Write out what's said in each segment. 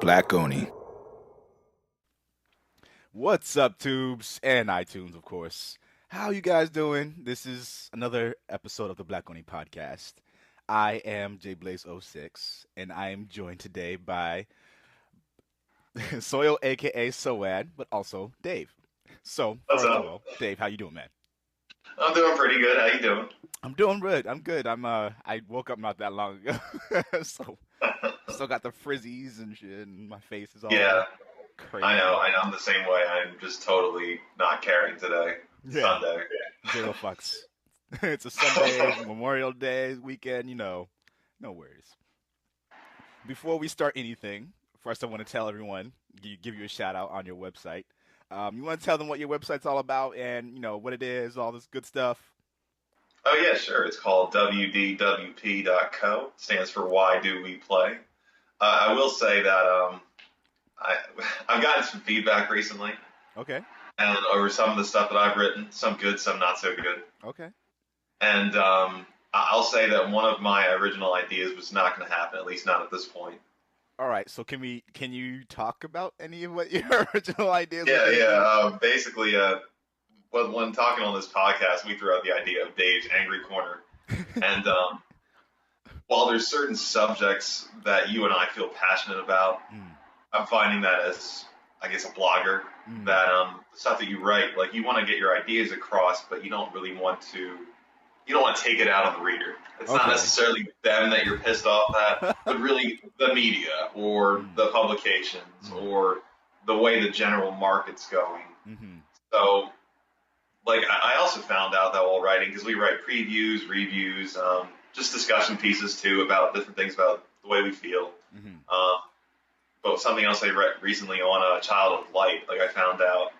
Black Oni. What's up, tubes and iTunes, of course. How you guys doing? This is another episode of the Black Oni Podcast. I am JBlaze06, and I am joined today by Soil, aka SoILakaSOAD, but also Dave. So, What's first up? of all, Dave, how you doing, man? I'm doing pretty good. How you doing? I'm doing good. I'm good. I woke up not that long ago, so still got the frizzies and shit, and my face is all Yeah, crazy. I know. I'm the same way. I'm just totally not caring today. Yeah. Sunday. Zero fucks. It's a Sunday, Memorial Day weekend, no worries. Before we start anything, first I want to tell everyone, give you a shout out on your website. You want to tell them what your website's all about and, what it is, all this good stuff? Oh yeah, sure. It's called wdwp.co. Stands for Why Do We Play. I will say that I've gotten some feedback recently, Okay. and over some of the stuff that I've written, some good, some not so good. Okay. And I'll say that one of my original ideas was not going to happen, at least not at this point. All right. So can you talk about any of what your original ideas Yeah, were? yeah. Basically, when talking on this podcast, we threw out the idea of Dave's Angry Corner. And while there's certain subjects that you and I feel passionate about, I'm finding that as, I guess, a blogger, that the stuff that you write, like you want to get your ideas across, but you don't really want to, take it out on the reader. It's not Okay. necessarily them that you're pissed off at, but really the media or the publications or the way the general market's going. Mm-hmm. So, like, I also found out that while writing, because we write previews, reviews, just discussion pieces too about different things about the way we feel. Mm-hmm. But something else I read recently on Child of Light, like I found out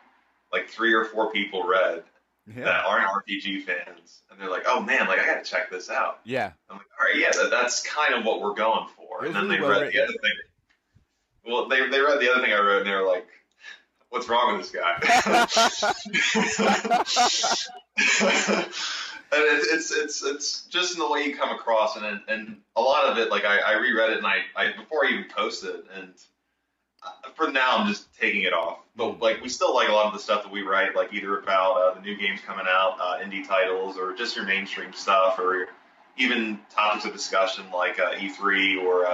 like 3 or 4 people read Yeah. that aren't RPG fans, and they're like, "Oh man, like I got to check this out." Yeah. I'm like, "All right, yeah, that's kind of what we're going for." It And was then really they well read the written. other thing. Well, they read the other thing I wrote, and they were like, "What's wrong with this guy?" And it's just in the way you come across, and a lot of it, like I reread it, and I before I even posted it, and for now I'm just taking it off. But like we still like a lot of the stuff that we write, like either about the new games coming out, indie titles, or just your mainstream stuff, or even topics of discussion like E3 or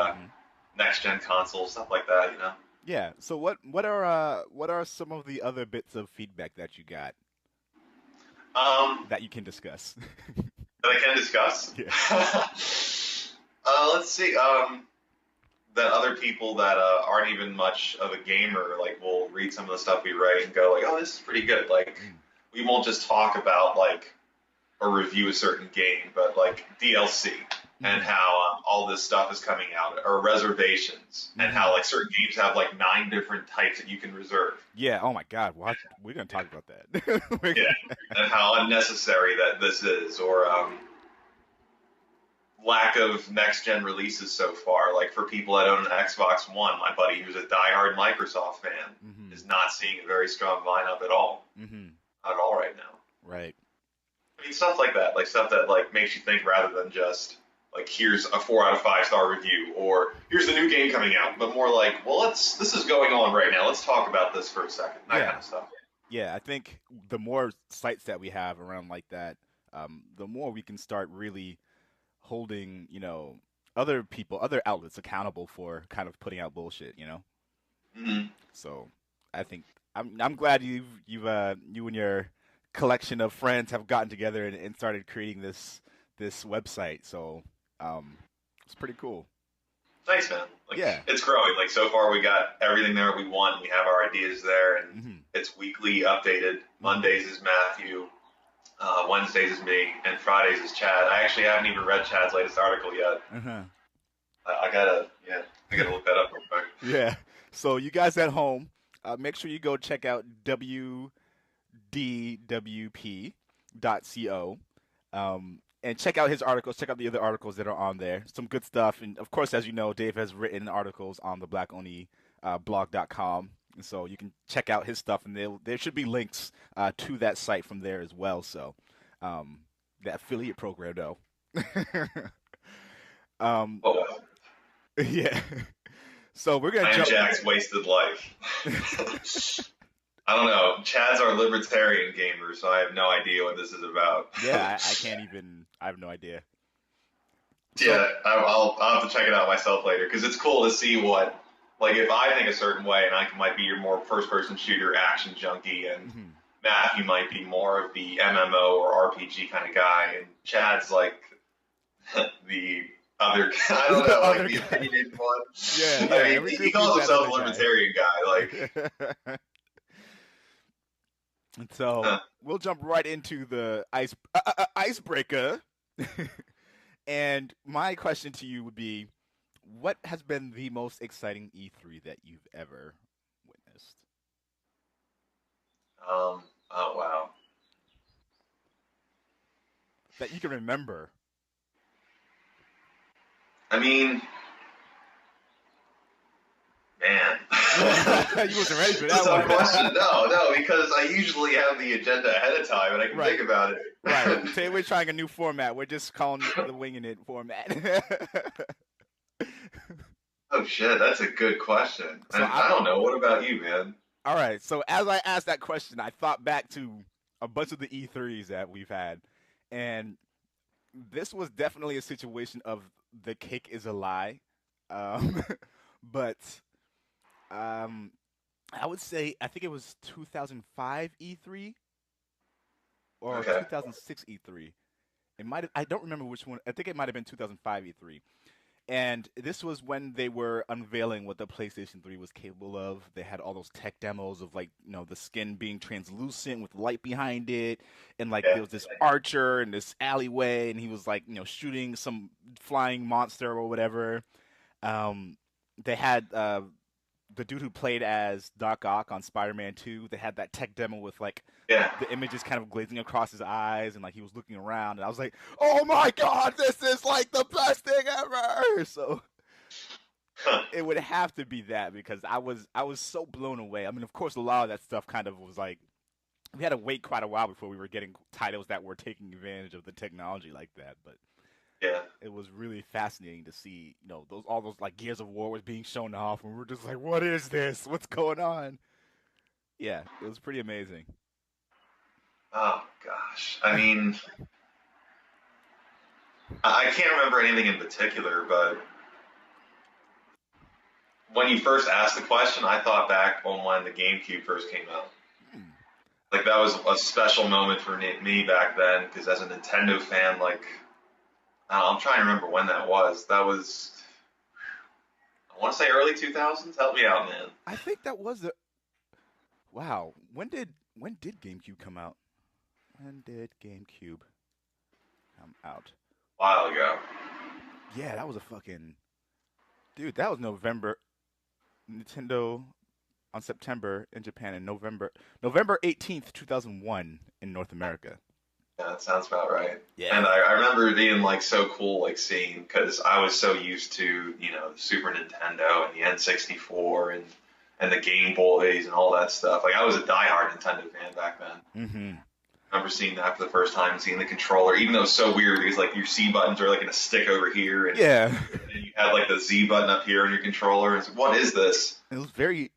next gen consoles, stuff like that. Yeah. So what are some of the other bits of feedback that you got that you can discuss? That I can discuss. Yeah. Let's see. That other people that aren't even much of a gamer, like, will read some of the stuff we write and go like, "Oh, this is pretty good." Like, we won't just talk about like or review a certain game, but like DLC and how all this stuff is coming out, or reservations, and how like certain games have like 9 different types that you can reserve. Yeah. Oh my God. We're gonna talk about that. Yeah, and how unnecessary that this is, or lack of next-gen releases so far. Like, for people that own an Xbox One, my buddy who's a diehard Microsoft fan is not seeing a very strong lineup at all. Not at all right now. Right. I mean, stuff like that, like stuff that like makes you think rather than just like, here's a 4 out of 5 star review, or here's the new game coming out, but more like, well, this is going on right now. Let's talk about this for a second. That kind of stuff. Yeah, I think the more sites that we have around like that, the more we can start really holding, other people, other outlets accountable for kind of putting out bullshit, So I think I'm glad you and your collection of friends have gotten together and started creating this website. So it's pretty cool. Thanks, man. Like, Yeah. It's growing. Like, so far we got everything there we want. We have our ideas there, and it's weekly updated. Mondays is Matthew, Wednesdays is me, and Fridays is Chad. I actually haven't even read Chad's latest article yet. I gotta look that up real quick. Yeah. So you guys at home, make sure you go check out wdwp.co. And check out his articles. Check out the other articles that are on there. Some good stuff. And, of course, as you know, Dave has written articles on the Black Oni blog.com. And so you can check out his stuff. And there should be links to that site from there as well. So that affiliate program, though. Yeah. So we're gonna I am jump. Jack's wasted life. I don't know. Chad's our libertarian gamer, so I have no idea what this is about. Yeah, I can't even. I have no idea. So, Yeah, I'll have to check it out myself later because it's cool to see what, like, if I think a certain way, and I might be your more first-person shooter action junkie, and Matthew might be more of the MMO or RPG kind of guy, and Chad's like the other. I don't know, like the opinionated one. Yeah, I mean, he calls himself a libertarian guy, like. And so we'll jump right into the icebreaker. And my question to you would be, what has been the most exciting E3 that you've ever witnessed? Oh wow. That you can remember. I mean, man. You wasn't ready for that That's one. a question. No, because I usually have the agenda ahead of time and I can think about it. Right. Today we're trying a new format. We're just calling it the winging it format. Oh shit, that's a good question. So I don't know. What about you, man? All right. So as I asked that question, I thought back to a bunch of the E3s that we've had, and this was definitely a situation of the cake is a lie, but I would say I think it was 2005 E3 or 2006 E3. It might have, I don't remember which one. I think it might have been 2005 E3. And this was when they were unveiling what the PlayStation 3 was capable of. They had all those tech demos of, like, you know, the skin being translucent with light behind it, and like there was this archer in this alleyway, and he was, like, you know, shooting some flying monster or whatever. They had the dude who played as Doc Ock on Spider-Man 2. They had that tech demo with, like, the images kind of glazing across his eyes, and like he was looking around, and I was like, oh my god, this is like the best thing ever. So it would have to be that, because I was so blown away. I mean, of course, a lot of that stuff kind of was like, we had to wait quite a while before we were getting titles that were taking advantage of the technology like that, but it was really fascinating to see, you know, all those like Gears of War was being shown off, and we were just like, what is this? What's going on? Yeah, it was pretty amazing. Oh gosh, I mean, I can't remember anything in particular, but when you first asked the question, I thought back on when the GameCube first came out. Like, that was a special moment for me back then, because as a Nintendo fan, like, I'm trying to remember when that was. That was, I want to say early 2000s. Help me out, man. I think that was wow. When did GameCube come out? When did GameCube come out? A while ago. Yeah, that was dude, that was November. Nintendo on September in Japan, and November 18th, 2001 in North America. Yeah, that sounds about right. Yeah. And I remember it being, like, so cool, like, seeing, because I was so used to, you know, the Super Nintendo and the N64 and the Game Boys and all that stuff. Like, I was a diehard Nintendo fan back then. Mm-hmm. I remember seeing that for the first time and seeing the controller, even though it's so weird because, like, your C buttons are, like, in a stick over here. And, and you had, like, the Z button up here on your controller. It's like, what is this? It was very,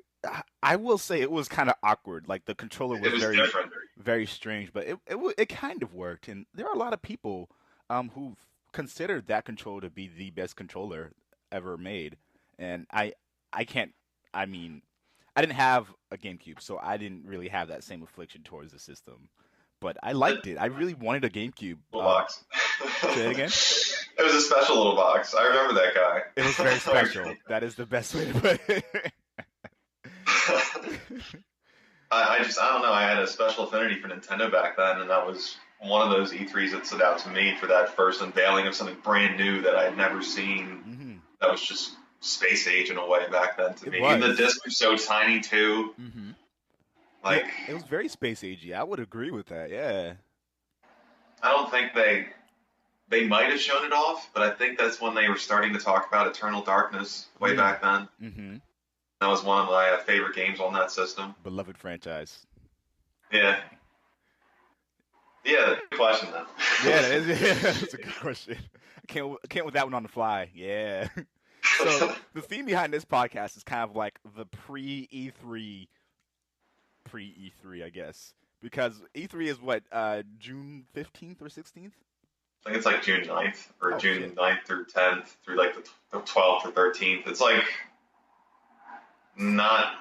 I will say it was kind of awkward. Like, the controller was very different. Very strange, but it kind of worked. And there are a lot of people who considered that controller to be the best controller ever made. And I didn't have a GameCube, so I didn't really have that same affliction towards the system. But I liked it. I really wanted a GameCube. Box. Say it again? It was a special little box. I remember that guy. It was very special. That is the best way to put it. I don't know. I had a special affinity for Nintendo back then, and that was one of those E3s that stood out to me for that first unveiling of something brand new that I had never seen. Mm-hmm. That was just space age in a way back then to me. And the disc was so tiny too. Mm-hmm. Like, it was very space agey. I would agree with that. Yeah. I don't think they might have shown it off, but I think that's when they were starting to talk about Eternal Darkness way back then. Mm-hmm. That was one of my favorite games on that system. Beloved franchise. Yeah. Yeah, good question though. Yeah, that's a good question. I can't with that one on the fly. Yeah. So the theme behind this podcast is kind of like the pre-E3, I guess, because E3 is what June 15th or 16th. I think it's like June 9th or Oh June shit. 9th through 10th through like the 12th or 13th. It's like not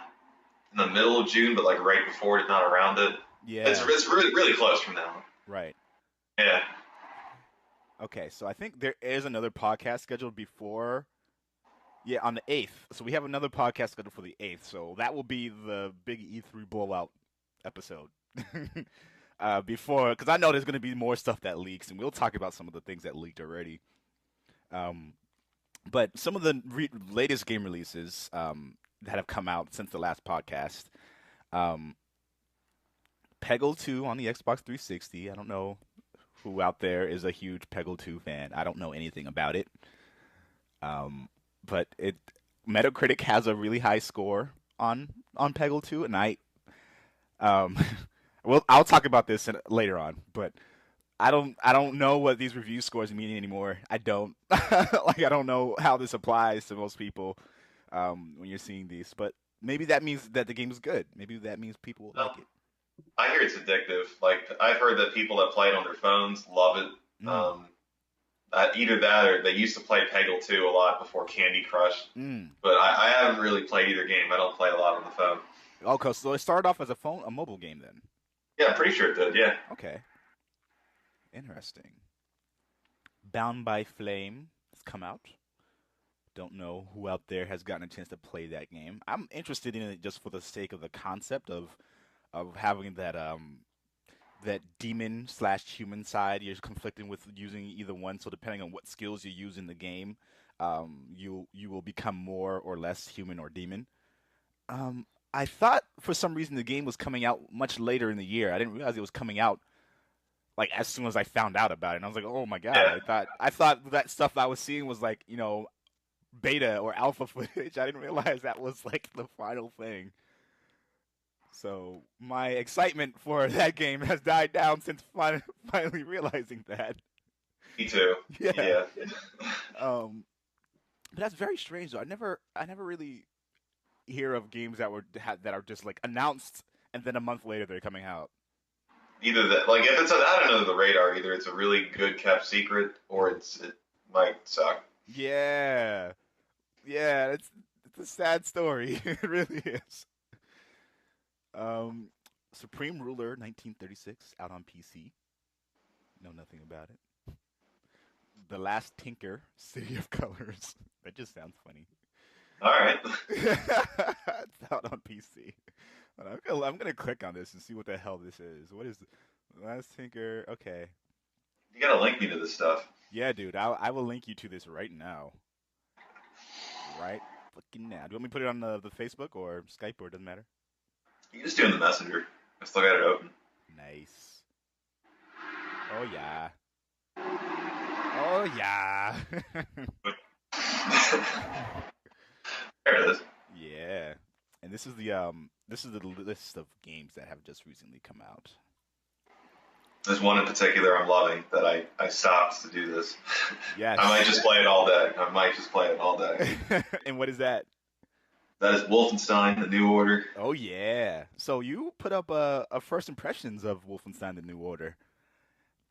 in the middle of June, but like right before it, not around it. Yeah. It's really really close from now. Right. Yeah. Okay, so I think there is another podcast scheduled before. Yeah, on the 8th. So we have another podcast scheduled for the 8th. So that will be the big E3 blowout episode. Before, because I know there's going to be more stuff that leaks, and we'll talk about some of the things that leaked already. But some of the latest game releases that have come out since the last podcast. Peggle 2 on the Xbox 360. I don't know who out there is a huge Peggle 2 fan. I don't know anything about it. But Metacritic has a really high score on Peggle 2, and well, I'll talk about this later on, but I don't know what these review scores mean anymore. I don't like. I don't know how this applies to most people when you're seeing these, but maybe that means that the game is good. Maybe that means people like it. I hear it's addictive. Like I've heard that people that play it on their phones love it. Either that or they used to play Peggle 2 a lot before Candy Crush. But I haven't really played either game. I don't play a lot on the phone. Okay, so it started off as a mobile game then. Yeah, I'm pretty sure it did, yeah. Okay. Interesting. Bound by Flame has come out. Don't know who out there has gotten a chance to play that game. I'm interested in it just for the sake of the concept of having that that demon/human side. You're conflicting with using either one, so depending on what skills you use in the game, you will become more or less human or demon. I thought for some reason the game was coming out much later in the year. I didn't realize it was coming out like as soon as I found out about it. And I was like, oh my god! Yeah. I thought that stuff I was seeing was like beta or alpha footage. I didn't realize that was like the final thing. So my excitement for that game has died down since finally realizing that. Me too. Yeah. But that's very strange though. I never really hear of games that are just like announced and then a month later they're coming out. Either that, like if it's out under the radar, either it's a really good kept secret or it might suck. Yeah, it's a sad story. It really is. Supreme Ruler 1936 out on PC. Know nothing about it. The Last Tinker, City of Colors. That just sounds funny. All right. It's out on PC. I'm gonna click on this and see what the hell this is. What is the Last Tinker? Okay. You gotta link me to this stuff. Yeah, dude. I will link you to this right now. Right fucking now. Do you want me to put it on the Facebook or Skype or it doesn't matter? You can just do it in the messenger. I still got it open. Nice. Oh yeah. Oh yeah. There it is. Yeah. And this is the list of games that have just recently come out. There's one in particular I'm loving that I stopped to do this. Yes. I might just play it all day. And what is that? That is Wolfenstein: The New Order. Oh yeah. So you put up a first impressions of Wolfenstein: The New Order.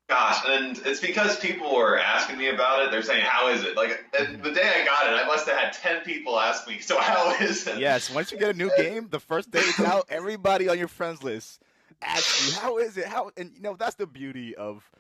Gosh, and it's because people were asking me about it. They're saying, "How is it?" Like the day I got it, I must have had 10 people ask me, "So how is it?" Yes. Once you get a new game, the first day it's out, everybody on your friends list asks you, "How is it?" And that's the beauty of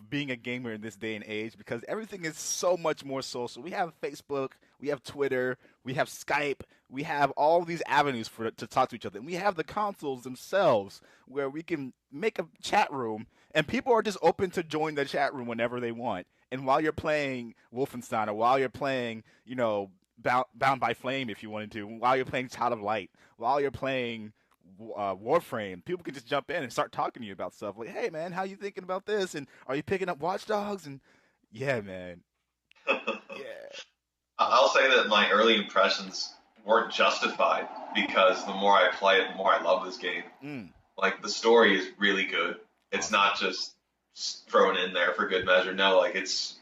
being a gamer in this day and age, because everything is so much more social. We have Facebook, we have Twitter, we have Skype, we have all these avenues to talk to each other. And we have the consoles themselves where we can make a chat room and people are just open to join the chat room whenever they want. And while you're playing Wolfenstein or while you're playing, Bound by Flame if you wanted to, while you're playing Child of Light, while you're playing Warframe, people can just jump in and start talking to you about stuff like, hey man, how you thinking about this, and are you picking up Watch Dogs? And yeah, man. Yeah. I'll say that my early impressions weren't justified because the more I play it, the more I love this game. Like the story is really good. It's not just thrown in there for good measure. No, like it's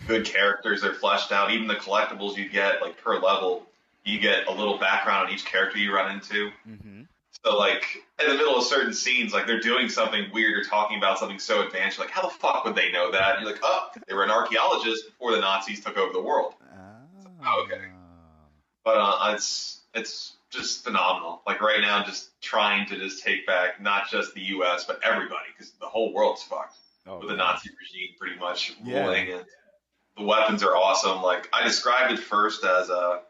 good characters are fleshed out. Even the collectibles you get, like per level, you get a little background on each character you run into. Mm-hmm. So like in the middle of certain scenes, like they're doing something weird or talking about something so advanced, you're like how the fuck would they know that? And you're like, oh, they were an archaeologist before the Nazis took over the world. Oh, okay. But it's just phenomenal. Like right now, just trying to just take back not just the U.S. but everybody, because the whole world's fucked with the Nazi regime pretty much ruling, and the weapons are awesome. Like I described it first as a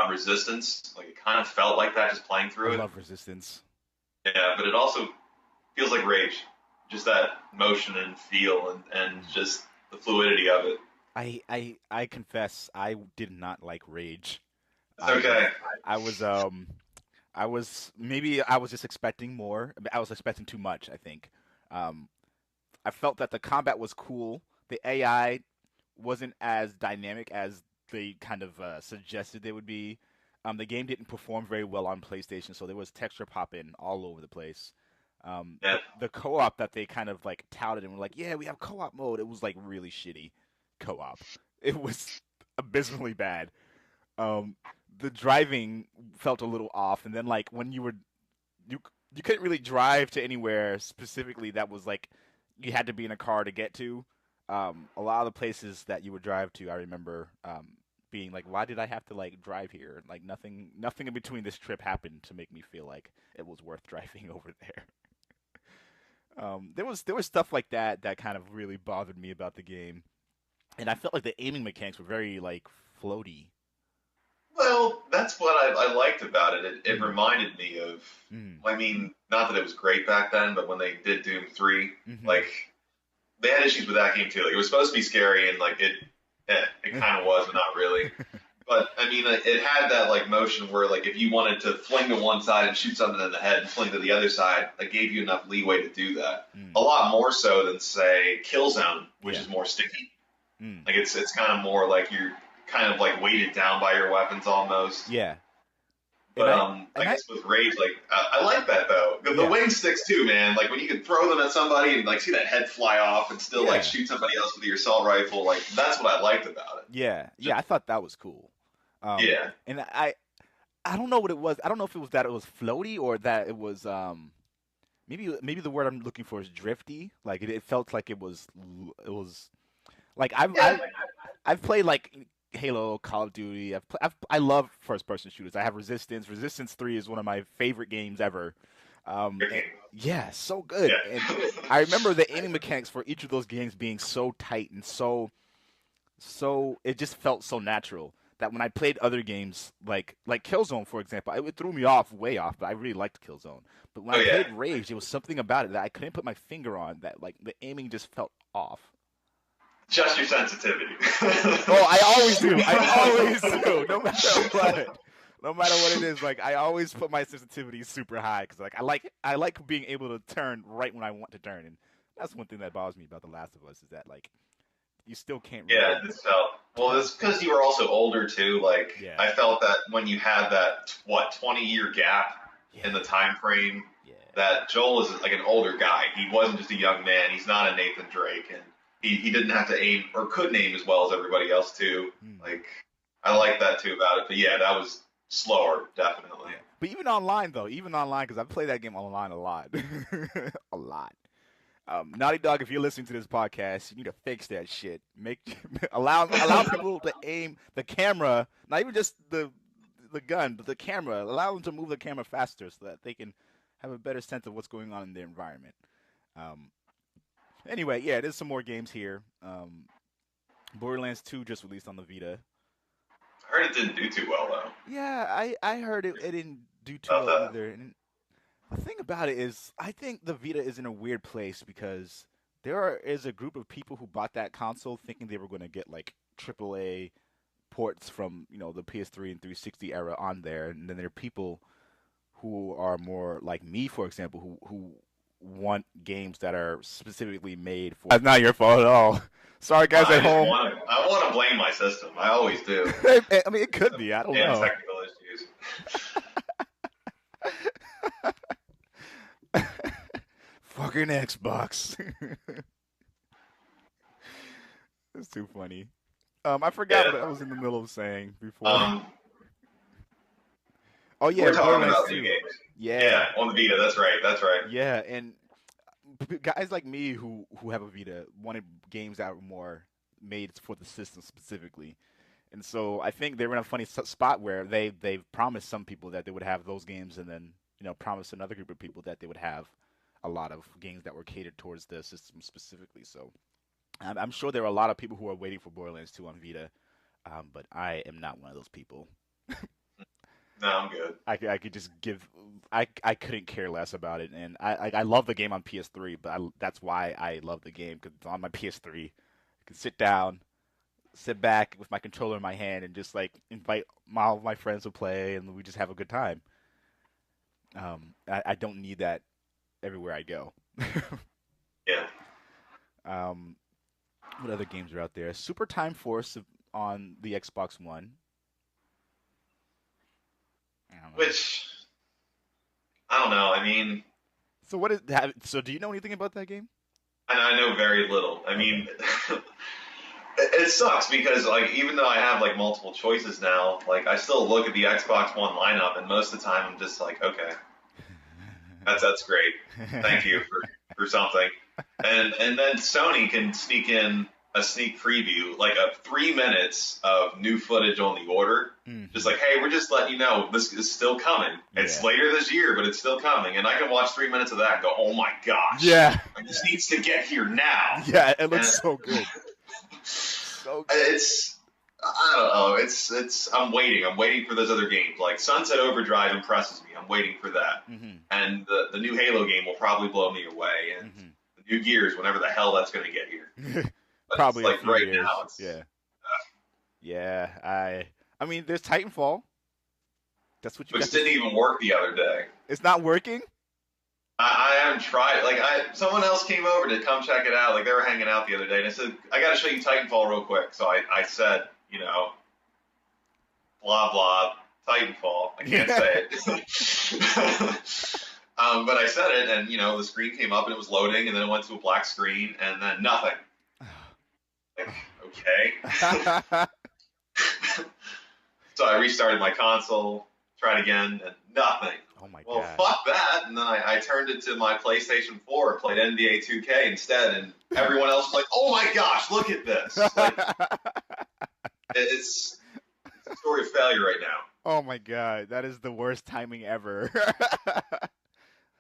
Resistance. Like it kind of felt like that just playing through it. I love Resistance. Yeah, but it also feels like Rage. Just that motion and feel and just the fluidity of it. I confess I did not like Rage. It's okay. I was just expecting more. I was expecting too much, I think. I felt that the combat was cool. The AI wasn't as dynamic as they kind of suggested they would be. The game didn't perform very well on PlayStation, so there was texture popping all over the place. The co-op that they kind of like touted and were like, yeah, we have co-op mode. It was like really shitty co-op. It was abysmally bad. The driving felt a little off, and then like when you couldn't really drive to anywhere specifically that was like you had to be in a car to get to. A lot of the places that you would drive to, I remember being like, why did I have to like drive here? Like nothing in between this trip happened to make me feel like it was worth driving over there. There was stuff like that that kind of really bothered me about the game, and I felt like the aiming mechanics were very like floaty. Well, that's what I liked about it. It reminded me of, I mean, not that it was great back then, but when they did Doom 3, like, they had issues with that game too. Like, it was supposed to be scary, and like, it kind of was, but not really. But, I mean, it had that, like, motion where, like, if you wanted to fling to one side and shoot something in the head and fling to the other side, it gave you enough leeway to do that. A lot more so than, say, Killzone, which is more sticky. Like, it's kind of more like you're kind of like weighted down by your weapons almost. Yeah. But I guess with Rage, like I like that though. The wing sticks too, man. Like when you can throw them at somebody and like see that head fly off and still like shoot somebody else with your assault rifle. Like that's what I liked about it. Yeah, I thought that was cool. And I don't know what it was. I don't know if it was that it was floaty or that it was maybe the word I'm looking for is drifty. Like it felt like it was like I've played like Halo, Call of Duty. I love first-person shooters. I have Resistance. Resistance 3 is one of my favorite games ever. Yeah, so good. Yeah. And I remember the aiming mechanics for each of those games being so tight and so it just felt so natural that when I played other games like Killzone, for example, it threw me way off, but I really liked Killzone. But when I played Rage, there was something about it that I couldn't put my finger on that like the aiming just felt off. Just your sensitivity. Oh, I always do. No matter what. No matter what it is, like I always put my sensitivity super high because like I like being able to turn right when I want to turn, and that's one thing that bothers me about The Last of Us is that like you still can't. Really it felt well. It's because you were also older too. Like I felt that when you had that 20-year gap in the time frame, that Joel is like an older guy. He wasn't just a young man. He's not a Nathan Drake, and he didn't have to aim or couldn't aim as well as everybody else too. Like I like that too about it. But yeah, that was slower, definitely. But even online because I've played that game online a lot, a lot. Naughty Dog, if you're listening to this podcast, you need to fix that shit. Allow people to aim the camera, not even just the gun, but the camera. Allow them to move the camera faster so that they can have a better sense of what's going on in their environment. Anyway, there's some more games here. Borderlands 2 just released on the Vita. I heard it didn't do too well, though. Yeah, I heard it didn't do too well either. And the thing about it is, I think the Vita is in a weird place because there is a group of people who bought that console thinking they were going to get, like, AAA ports from, the PS3 and 360 era on there. And then there are people who are more like me, for example, who want games that are specifically made for. That's not your fault at all. Sorry, guys at home. I want to blame my system. I always do. I mean, it could be. I don't know. Technical issues. Fucking Xbox. It's too funny. I forgot Yeah. what I was in the middle of saying before. Um, Oh we're yeah, talking Borderlands about new 2. games. Yeah, Yeah, on the Vita. That's right. That's right. yeah, and guys like me who have a Vita wanted games that were more made for the system specifically. And so I think they were in a funny spot where they've promised some people that they would have those games, and then promised another group of people that they would have a lot of games that were catered towards the system specifically. So I'm sure there are a lot of people who are waiting for Borderlands 2 on Vita, but I am not one of those people. No, I'm good. I could just give I couldn't care less about it, and I love the game on PS3, but that's why I love the game because on my PS3 I can sit back with my controller in my hand and just like invite all of my friends to play, and we just have a good time. I don't need that everywhere I go. Yeah. um, what other games are out there? Super Time Force on the Xbox One. I don't know. Which I don't know. I mean, So what is that? So do you know anything about that game? I know very little. I Okay. mean, it sucks because like even though I have like multiple choices now, like I still look at the Xbox One lineup, and most of the time I'm just like, okay, that's great. Thank you for something. And then Sony can sneak in a sneak preview, like a 3 minutes of new footage on the order. Just Hmm. like, hey, we're just letting you know this is still coming. It's Yeah. later this year, but it's still coming. And I can watch 3 minutes of that and go, oh my gosh, Yeah. like, this needs to get here now. Yeah. It And looks so good. So good. it's, I don't know. I'm waiting. I'm waiting for those other games. Like Sunset Overdrive impresses me. I'm waiting for that. Hmm. And the new Halo game will probably blow me away. And the new Gears, whenever the hell that's going to get here. Hmm. But it's Probably a like few right years. now, it's Yeah. Yeah. I mean, there's Titanfall. That's what you got which to didn't see. even work the other day. It's not working. I haven't tried. Like someone else came over to come check it out. Like they were hanging out the other day, and I said, "I got to show you Titanfall real quick." So I said, blah blah Titanfall. I can't say it. But I said it, and the screen came up and it was loading, and then it went to a black screen, and then nothing. Like okay. So I restarted my console, tried again, and nothing. Oh my Well, god. fuck that. And then I turned it to my PlayStation 4 and played NBA 2K instead, and everyone else was like, oh my gosh, look at this. Like, it's a story of failure right now. Oh my god. That is the worst timing ever.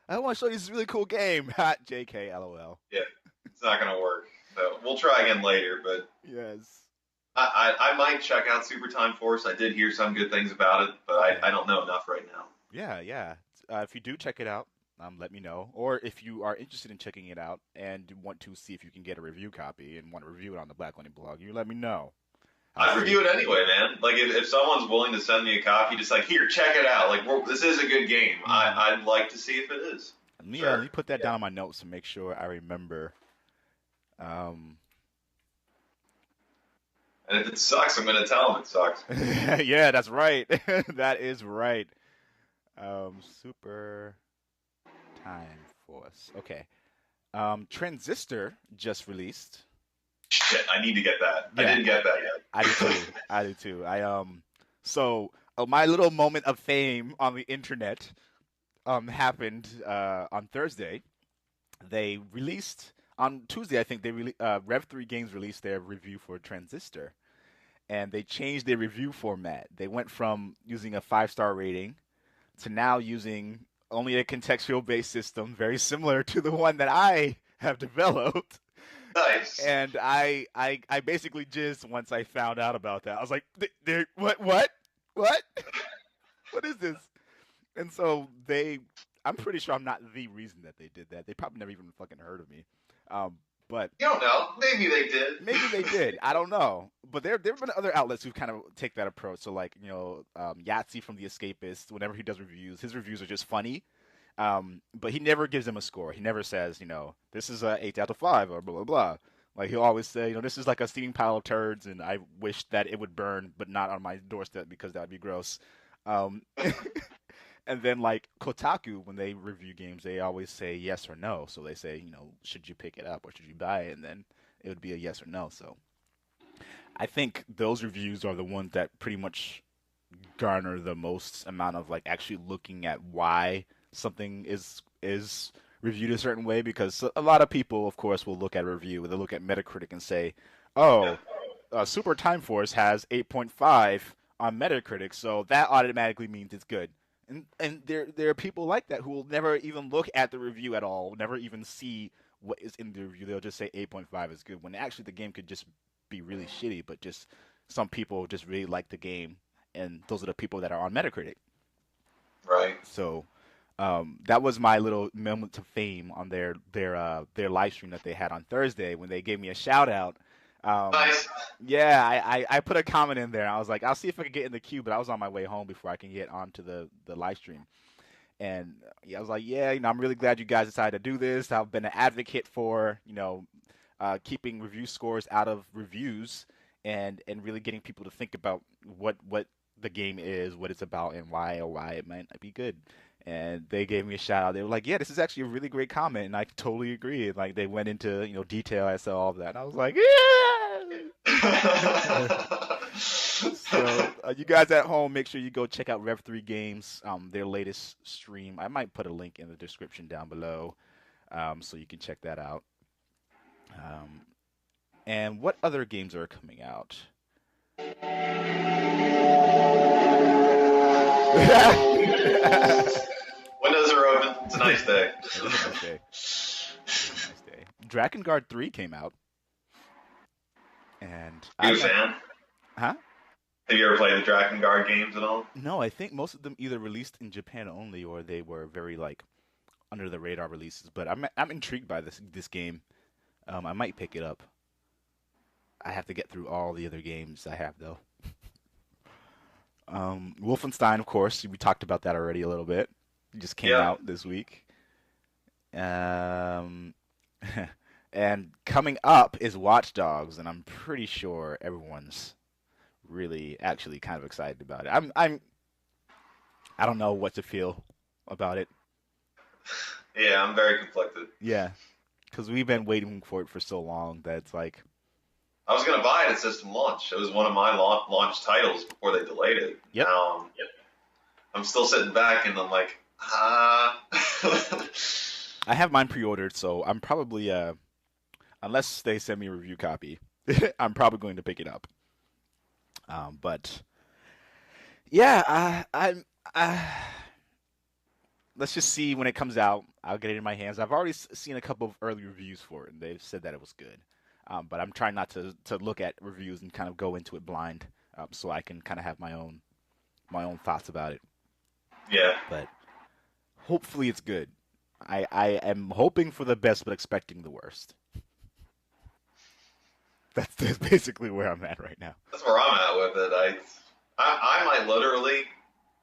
I want to show you this really cool game. JK, LOL. Yeah, it's not going to work. So we'll try again later, but Yes. I might check out Super Time Force. I did hear some good things about it, but Okay. I don't know enough right now. Yeah, yeah. If you do check it out, let me know. Or if you are interested in checking it out and want to see if you can get a review copy and want to review it on the Black Oni blog, you let me know. I'll I'd see. review it anyway, man. Like if someone's willing to send me a copy, just like here, check it out. Like this is a good game. Mhm. I'd like to see if it is. Let Sure. me put that Yeah. down on my notes to make sure I remember. Um, And if it sucks, I'm gonna tell them it sucks. yeah, that's right. That is right. Super Time Force. Okay. Transistor just released. Shit, I need to get that. I Yeah, didn't get that yet. I do too. I do too. So my little moment of fame on the internet happened on Thursday. They released on Tuesday, I think Rev3 Games released their review for Transistor, and they changed their review format. They went from using a 5-star rating to now using only a contextual based system, very similar to the one that I have developed. Nice. And I basically just once I found out about that, I was like, what, what is this? And so I'm pretty sure I'm not the reason that they did that. They probably never even fucking heard of me. But You don't know. Maybe they did. maybe they did. I don't know. But there have been other outlets who kind of take that approach. So like Yahtzee from The Escapist, whenever he does reviews, his reviews are just funny. But he never gives them a score. He never says, this is a 8 out of 5 or blah blah blah. Like he'll always say, this is like a steaming pile of turds, and I wish that it would burn, but not on my doorstep because that would be gross. Um, and then like Kotaku, when they review games, they always say yes or no. So they say, should you pick it up or should you buy it? And then it would be a yes or no. So I think those reviews are the ones that pretty much garner the most amount of like actually looking at why something is reviewed a certain way, because a lot of people, of course, will look at a review, they'll look at Metacritic and say, Yeah. "Oh, Super Time Force has 8.5 on Metacritic, so that automatically means it's good." And there are people like that who will never even look at the review at all, never even see what is in the review. They'll just say 8.5 is good when actually the game could just be really shitty, but just some people just really like the game, and those are the people that are on Metacritic. Right. So that was my little moment to fame on their live stream that they had on Thursday when they gave me a shout out. Um, Nice. yeah, I put a comment in there. I was like, I'll see if I can get in the queue, but I was on my way home before I can get onto the live stream. And yeah, I was like, yeah, I'm really glad you guys decided to do this. I've been an advocate for, keeping review scores out of reviews, and really getting people to think about what the game is, what it's about, and why it might not be good. And they gave me a shout out. They were like, "Yeah, this is actually a really great comment," and I totally agree. And like they went into detail as to all of that, and I was like, "Yeah." So you guys at home, make sure you go check out Rev 3 Games, their latest stream. I might put a link in the description down below, so you can check that out. Um, and what other games are coming out? Windows are open. It's a nice day. It was a nice day. It was a nice day. Dragon Guard 3 came out, and You a fan? huh? Have you ever played the Dragon Guard games at all? No, I think most of them either released in Japan only, or they were very like under the radar releases. But I'm intrigued by this game. I might pick it up. I have to get through all the other games I have though. Wolfenstein, of course, we talked about that already a little bit. It just came Yeah. out this week. Um, and coming up is Watch Dogs, and I'm pretty sure everyone's really actually kind of excited about it. I don't know what to feel about it. Yeah, I'm very conflicted. Yeah, because we've been waiting for it for so long that it's like, I was gonna buy it at system launch. It was one of my launch titles before they delayed it. yep. Now I'm still sitting back and I'm like, ah. I have mine pre-ordered, so I'm probably unless they send me a review copy, I'm probably going to pick it up. But yeah, I let's just see when it comes out. I'll get it in my hands. I've already seen a couple of early reviews for it, and they've said that it was good. But I'm trying not to look at reviews and kind of go into it blind, so I can kind of have my own thoughts about it. Yeah. But hopefully it's good. I am hoping for the best, but expecting the worst. That's basically where I'm at right now. That's where I'm at with it. I might literally,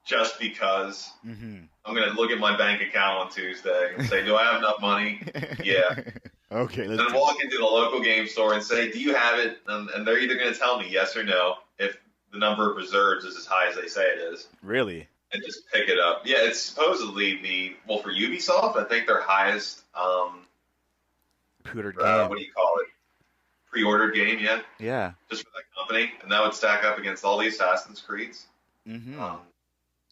just because Mm-hmm. I'm gonna look at my bank account on Tuesday and say, do I have enough money? Yeah. Okay, And let's then do walk into the local game store and say, do you have it? And they're either gonna tell me yes or no if the number of reserves is as high as they say it is. really And just pick it up. Yeah, it's supposedly for Ubisoft, I think their highest pre-ordered game. what do you call it? Pre-ordered game, yeah, Yeah. just for that company, and that would stack up against all the Assassin's Creeds, Mm-hmm.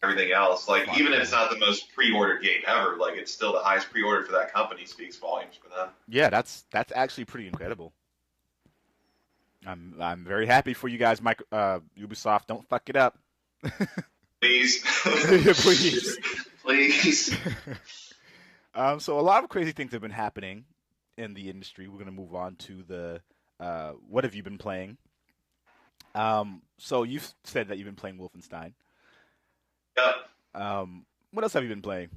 everything else. Like Fuck, even if yeah. it's not the most pre-ordered game ever, like it's still the highest pre-order for that company. Speaks volumes for them. Yeah, that's actually pretty incredible. I'm very happy for you guys, Ubisoft. Don't fuck it up. Please, Please. please. So a lot of crazy things have been happening in the industry. We're gonna move on to the what have you been playing? So you've said that you've been playing Wolfenstein. Yep. What else have you been playing?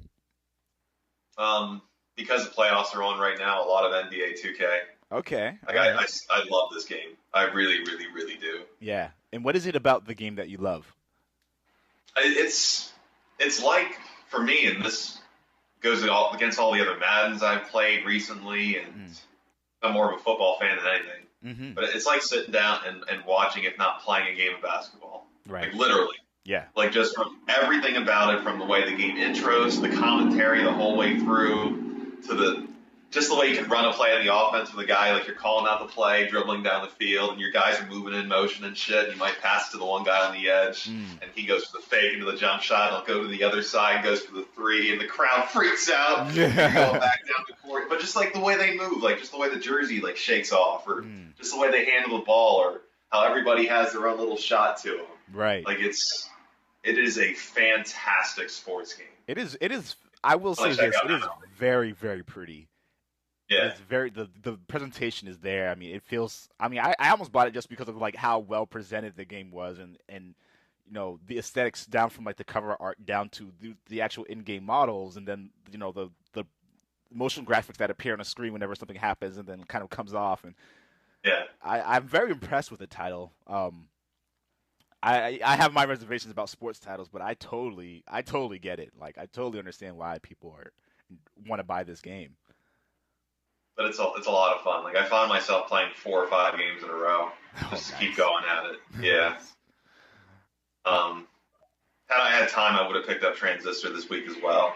Because the playoffs are on right now, a lot of NBA 2K. Okay. Like all I, right. I, I love this game. I really, really, really do. Yeah. And what is it about the game that you love? It's like for me, and this goes against all the other Maddens I've played recently, and I'm more of a football fan than anything. Mm-hmm. But it's like sitting down and watching, if not playing, a game of basketball. Right. Like literally. Yeah. Like just from everything about it, from the way the game intros, the commentary the whole way through, to just the way you can run a play on the offense with a guy, like you're calling out the play, dribbling down the field, and your guys are moving in motion and shit. And you might pass to the one guy on the edge, and he goes for the fake into the jump shot. He'll go to the other side, goes for the three, and the crowd freaks out. Yeah. You're going back down the court. But just like the way they move, like just the way the jersey like shakes off, or just the way they handle the ball, or how everybody has their own little shot to them. Right. Like it is a fantastic sports game. It is. I will say this. It is very, very pretty. Yeah. It's very the presentation is there. I mean, it feels. I mean, I almost bought it just because of like how well presented the game was, and you know the aesthetics down from like the cover art down to the actual in-game models, and then you know the motion graphics that appear on the screen whenever something happens, and then kind of comes off. And yeah, I'm very impressed with the title. I have my reservations about sports titles, but I totally get it. Like I totally understand why people want to buy this game. But it's a lot of fun. Like I found myself playing 4 or 5 games in a row, just to keep going at it. Yeah. Had I had time, I would have picked up Transistor this week as well.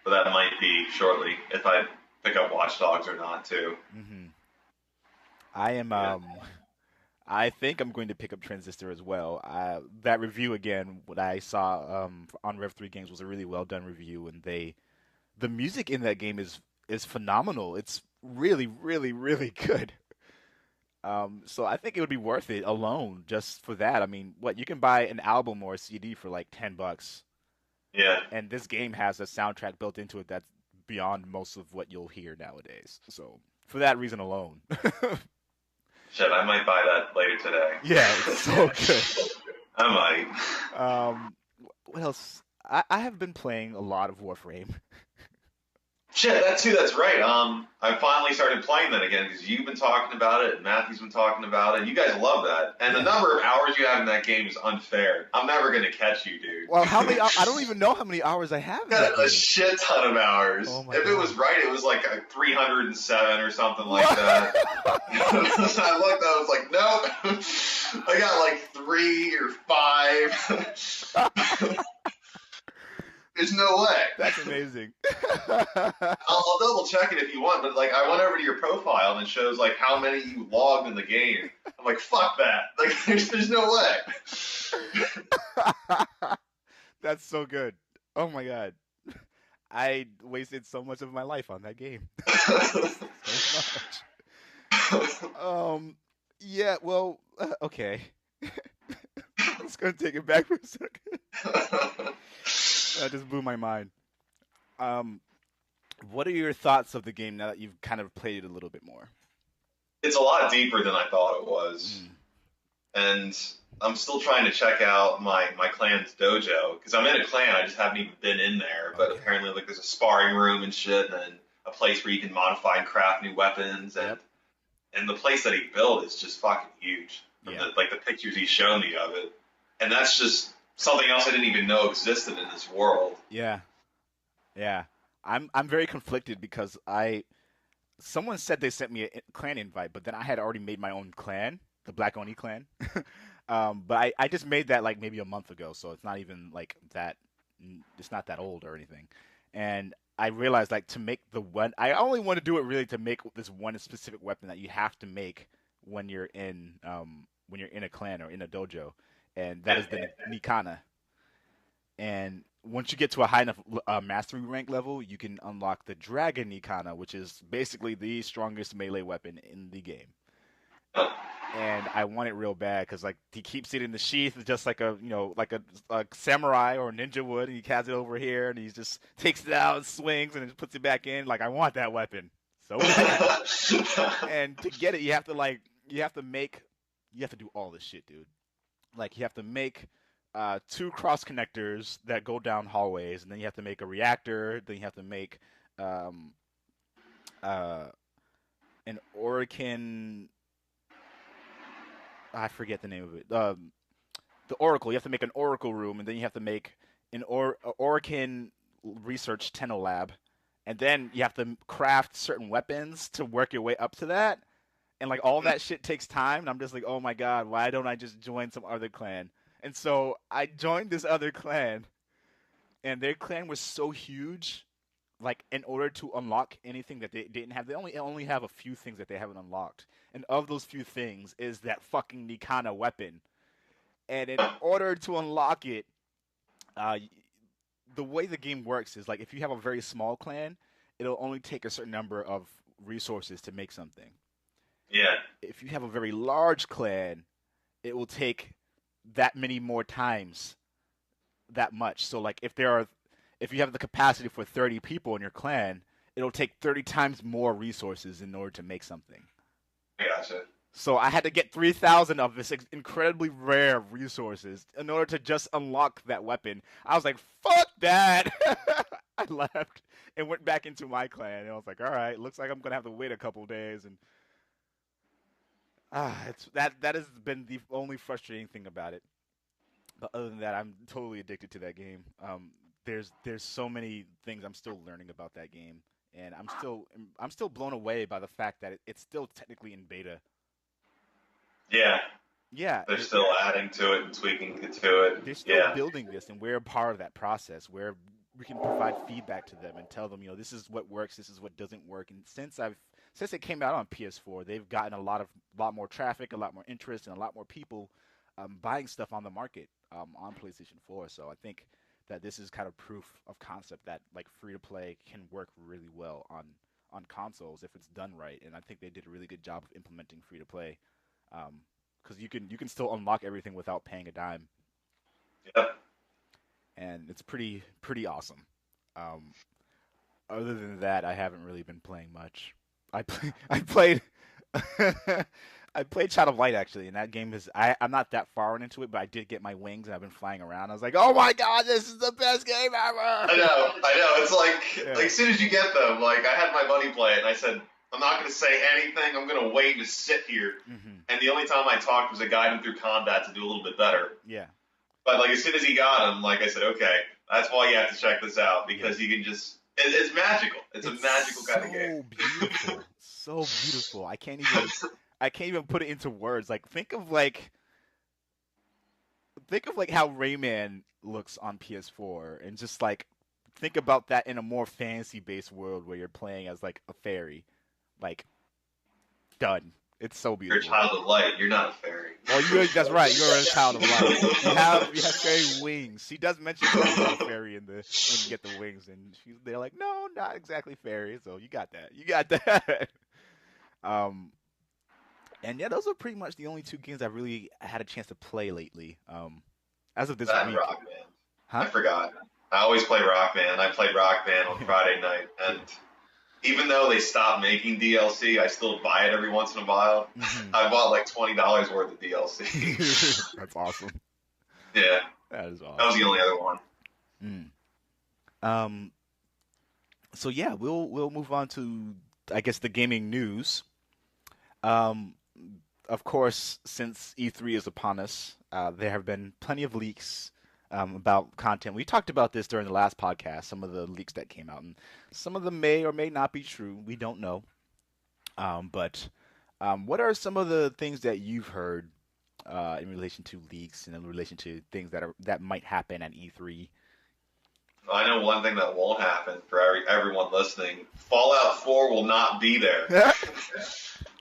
But that might be shortly if I pick up Watch Dogs or not too. I am. I think I'm going to pick up Transistor as well. That review again, what I saw on Rev3 Games was a really well done review, and the music in that game is phenomenal. It's really, really, really good. So I think it would be worth it alone just for that. I mean, you can buy an album or a CD for like $10. Yeah. And this game has a soundtrack built into it that's beyond most of what you'll hear nowadays. So for that reason alone. Shit, I might buy that later today. Yeah, it's so good. I might. What else? I have been playing a lot of Warframe. Shit, that too, that's right. I finally started playing that again because you've been talking about it and Matthew's been talking about it. You guys love that. And the number of hours you have in that game is unfair. I'm never going to catch you, dude. Well, how many? I don't even know how many hours I have in that game. A shit ton of hours. Oh if it was right, it was like 307 or something like that. I looked, I was like, nope. I got like 3 or 5. There's no way. That's amazing. I'll double check it if you want, but like I went over to your profile and it shows like how many you logged in the game. I'm like, fuck that. Like there's no way. That's so good. Oh my god. I wasted so much of my life on that game. So much. Yeah, well, okay. I'm just gonna take it back for a second. That just blew my mind. What are your thoughts of the game now that you've kind of played it a little bit more? It's a lot deeper than I thought it was. And I'm still trying to check out my clan's dojo, because I'm in a clan, I just haven't even been in there. But apparently like there's a sparring room and shit, and then a place where you can modify and craft new weapons. And the place that he built is just fucking huge. The pictures he's shown me of it. And that's just something else I didn't even know existed in this world. Yeah. I'm very conflicted because someone said they sent me a clan invite, but then I had already made my own clan, the Black Oni clan. But I just made that like maybe a month ago, so it's not even like that. It's not that old or anything. And I realized like to make I only want to do it really to make this one specific weapon that you have to make when you're in a clan or in a dojo. And that is the Nikana. And once you get to a high enough mastery rank level, you can unlock the Dragon Nikana, which is basically the strongest melee weapon in the game. And I want it real bad because like he keeps it in the sheath just like a samurai or a ninja would, and he has it over here and he just takes it out and swings and puts it back in. Like I want that weapon so bad. And to get it, you have to do all this shit, dude. Like you have to make 2 cross connectors that go down hallways, and then you have to make a reactor. Then you have to make an Orakin. I forget the name of it. The Oracle. You have to make an Oracle room, and then you have to make an Orakin research Tenolab, and then you have to craft certain weapons to work your way up to that. And like all that shit takes time, and I'm just like, oh my god, why don't I just join some other clan? And so I joined this other clan, and their clan was so huge like in order to unlock anything that they didn't have, they only have a few things that they haven't unlocked, and of those few things is that fucking Nikana weapon. And in order to unlock it, uh, the way the game works is like if you have a very small clan, it'll only take a certain number of resources to make something. Yeah. If you have a very large clan, it will take that many more times that much. So like if you have the capacity for 30 people in your clan, it'll take 30 times more resources in order to make something. I gotcha. So I had to get 3,000 of this incredibly rare resources in order to just unlock that weapon. I was like, fuck that! I left and went back into my clan, and I was like, all right, looks like I'm gonna have to wait a couple days. And that has been the only frustrating thing about it. But other than that, I'm totally addicted to that game. There's so many things I'm still learning about that game, and I'm still blown away by the fact that it's still technically in beta. Yeah. Yeah. They're still adding to it and tweaking to it. They're still building this, and we're a part of that process where we can provide feedback to them and tell them, this is what works, this is what doesn't work. And since it came out on PS4, they've gotten a lot more traffic, a lot more interest, and a lot more people buying stuff on the market on PlayStation 4. So I think that this is kind of proof of concept that like free to play can work really well on consoles if it's done right. And I think they did a really good job of implementing free to play. Because you can still unlock everything without paying a dime. Yep. And it's pretty awesome. Other than that, I haven't really been playing much. I played I played Child of Light actually, and that game I'm not that far into it, but I did get my wings and I've been flying around. I was like, oh my god, this is the best game ever! I know. It's like as soon as you get them, like I had my buddy play it, and I said, I'm not going to say anything. I'm going to wait and just sit here. Mm-hmm. And the only time I talked was to guide him through combat to do a little bit better. Yeah. But like as soon as he got him, like I said, okay, that's why you have to check this out because you can just. It's magical. It's a magical kind of game. Beautiful. So beautiful. I can't even put it into words. Like think of how Rayman looks on PS4, and just like think about that in a more fantasy-based world where you're playing as like a fairy. Like, done. It's so beautiful. You're a child of light. You're not a fairy. Well, that's right. You're a child of light. You have fairy wings. She does mention something about a fairy when you get the wings, and they're like, no, not exactly fairy. So you got that. And yeah, those are pretty much the only two games I've really had a chance to play lately. As of this week. Rock Band. Huh? I forgot. I always play Rock Band. I played Rock Band on Friday night, and even though they stopped making DLC, I still buy it every once in a while. Mm-hmm. I bought like $20 worth of DLC. That's awesome. Yeah. That is awesome. That was the only other one. So yeah, we'll move on to I guess the gaming news. Of course, since E3 is upon us, there have been plenty of leaks about content. We talked about this during the last podcast, some of the leaks that came out, and some of them may or may not be true. We don't know. But what are some of the things that you've heard in relation to leaks and in relation to things that might happen at E3? I know one thing that won't happen for everyone listening. Fallout 4 will not be there.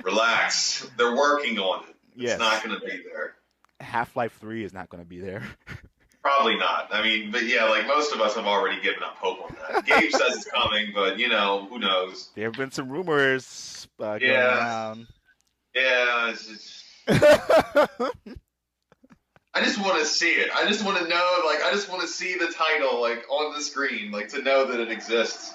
Relax. They're working on it. It's not going to be there. Half-Life 3 is not going to be there. Probably not. I mean, but yeah, like most of us have already given up hope on that. Gabe says it's coming, but who knows? There have been some rumors going around. Yeah, it's just... I just want to see it. I just want to know, I just want to see the title, on the screen, to know that it exists.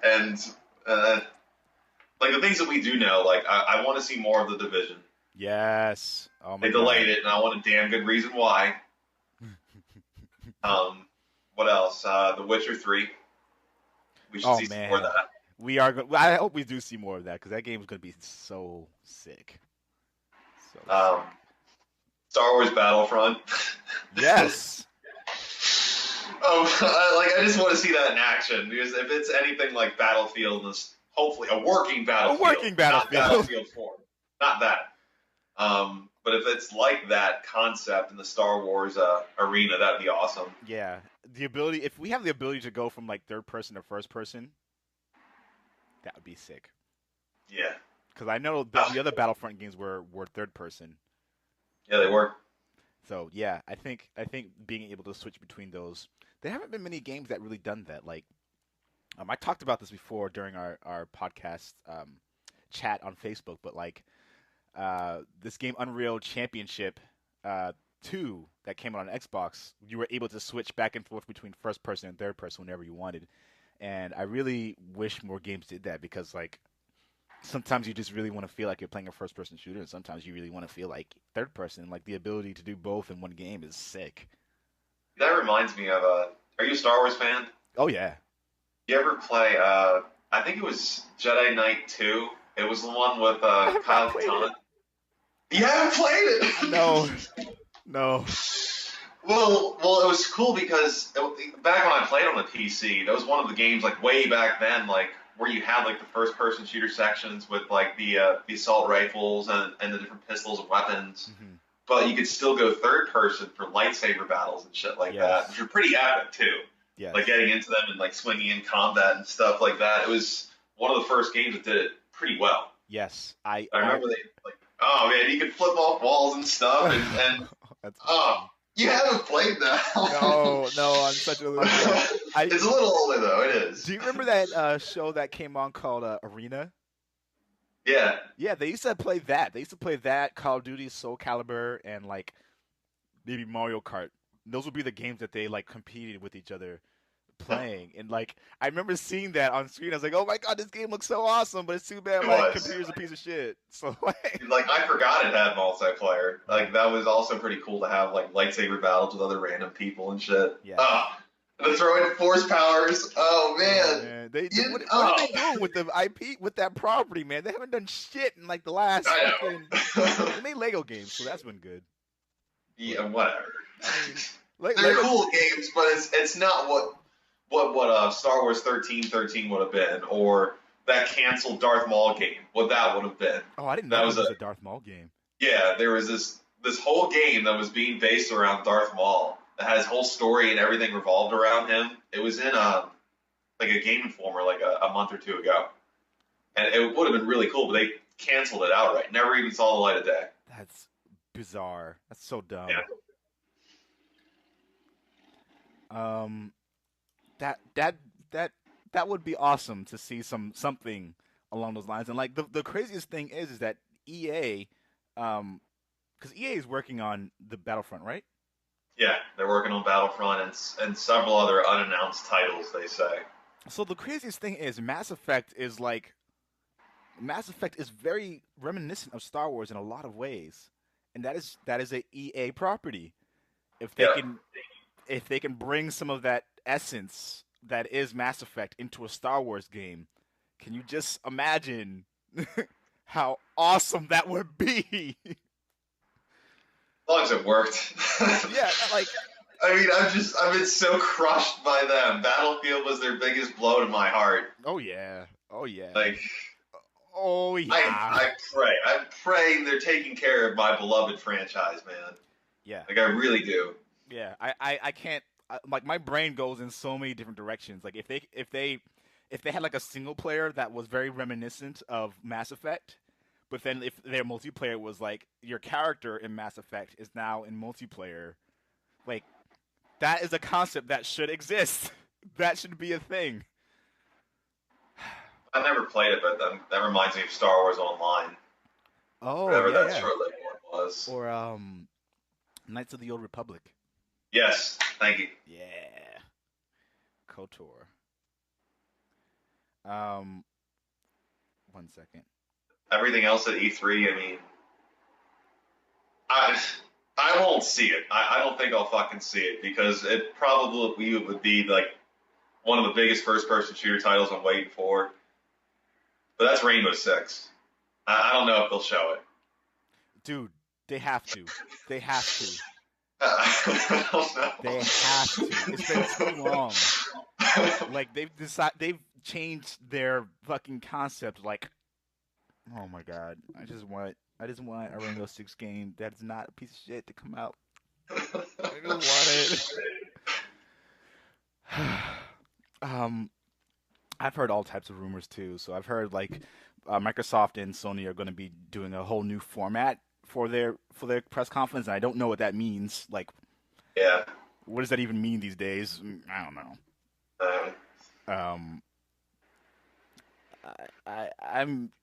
And, the things that we do know, I want to see more of The Division. Yes. Oh my God. They delayed it, and I want a damn good reason why. What else? The Witcher 3. We should see some more of that. I hope we do see more of that, because that game is going to be so sick. Star Wars Battlefront. Yes. I just want to see that in action, because if it's anything like Battlefield, it's hopefully a working Battlefield. A working Battlefield. Not Battlefield 4. Not that. But if it's like that concept in the Star Wars arena, that'd be awesome. Yeah, the ability. If we have the ability to go from like third person to first person, that would be sick. Yeah. Because I know the other Battlefront games were third person. Yeah, they were. So yeah, I think being able to switch between those, there haven't been many games that really done that. Like, I talked about this before during our podcast chat on Facebook, but like this game Unreal Championship 2 that came out on Xbox, you were able to switch back and forth between first person and third person whenever you wanted. And I really wish more games did that because like sometimes you just really want to feel like you're playing a first person shooter, and sometimes you really want to feel like third person. Like the ability to do both in one game is sick. That reminds me of are you a Star Wars fan? Oh yeah. You ever play I think it was Jedi Knight 2? It was the one with Kyle Katarn. You haven't played it? No. No. Well, it was cool because back when I played on the PC, that was one of the games like way back then, like where you had like the first-person shooter sections with like the assault rifles and the different pistols and weapons, but you could still go third-person for lightsaber battles and shit like that, which are pretty epic too. Yes. Like getting into them and like swinging in combat and stuff like that. It was one of the first games that did it pretty well. Yes, I remember they like, oh man, you could flip off walls and stuff, and That's oh. You haven't played that. No, I'm such a little. It's a little older though. It is. Do you remember that show that came on called Arena? Yeah. Yeah, they used to play that. They used to play that, Call of Duty, Soul Calibur, and like maybe Mario Kart. Those would be the games that they like competed with each other playing. And like I remember seeing that on screen. I was like, oh my god, this game looks so awesome, but it's too bad my computer's a piece of shit. So like I forgot it had multiplayer. Like that was also pretty cool to have like lightsaber battles with other random people and shit. Yeah. The throwing force powers. Oh man. What are they doing with the IP, with that property, man? They haven't done shit in like the last. They made Lego games, so that's been good. Yeah, whatever. I mean, they're cool games, but it's not what Star Wars 1313 would have been, or that canceled Darth Maul game, what that would have been. Oh, I didn't know that was a Darth Maul game. Yeah, there was this whole game that was being based around Darth Maul. That had his whole story and everything revolved around him. It was in like a Game Informer like a month or two ago, and it would have been really cool, but they canceled it outright. Never even saw the light of day. That's bizarre. That's so dumb. Yeah. That would be awesome to see something along those lines. And like the craziest thing is that EA, because EA is working on the Battlefront, right? Yeah, they're working on Battlefront and several other unannounced titles, they say. So the craziest thing is Mass Effect is very reminiscent of Star Wars in a lot of ways, and that is a EA property. If they can bring some of that essence that is Mass Effect into a Star Wars game, can you just imagine how awesome that would be? As long as it worked. Yeah, like I mean, I've been so crushed by them. Battlefield was their biggest blow to my heart. Oh yeah. Like, oh yeah. I'm praying they're taking care of my beloved franchise, man. Yeah. Like I really do. Yeah, I can't. Like my brain goes in so many different directions. Like if they had like a single player that was very reminiscent of Mass Effect, but then if their multiplayer was like your character in Mass Effect is now in multiplayer, like that is a concept that should exist. That should be a thing. I never played it, but that reminds me of Star Wars Online. Oh, whatever yeah, that short-lived one was. Or Knights of the Old Republic. Yes, thank you. Yeah. KOTOR. 1 second. Everything else at E3, I mean, I won't see it. I don't think I'll fucking see it because it probably would be like one of the biggest first-person shooter titles I'm waiting for. But that's Rainbow Six. I don't know if they'll show it. Dude, they have to. They have to. I don't know. They have to. It's been too long. Like they've changed their fucking concept. Like, oh my god, I I just want a Rainbow Six game that is not a piece of shit to come out. I don't want it. I've heard all types of rumors too. So I've heard like Microsoft and Sony are going to be doing a whole new format for their press conference, and I don't know what that means. Like, Yeah. what does that even mean these days? I don't know. Um,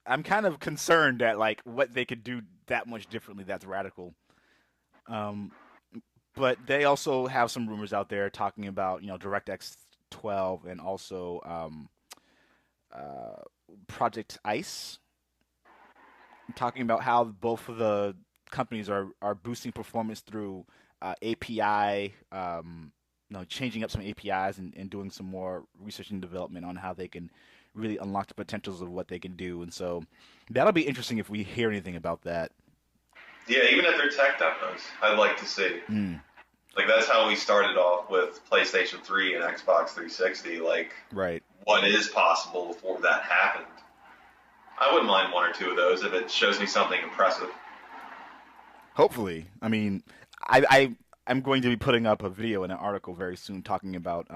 I'm kind of concerned at like what they could do that much differently. That's radical. Um, but they also have some rumors out there talking about DirectX 12 and also uh, Project Ice, talking about how both of the companies are boosting performance through API, changing up some APIs and doing some more research and development on how they can really unlock the potentials of what they can do. And so that'll be interesting if we hear anything about that. Yeah, even at their tech demos, I'd like to see. Mm. Like, that's how we started off with PlayStation 3 and Xbox 360. Like, Right. what is possible before that happened? I wouldn't mind one or two of those if it shows me something impressive. Hopefully. I mean, I'm going to be putting up a video and an article very soon talking about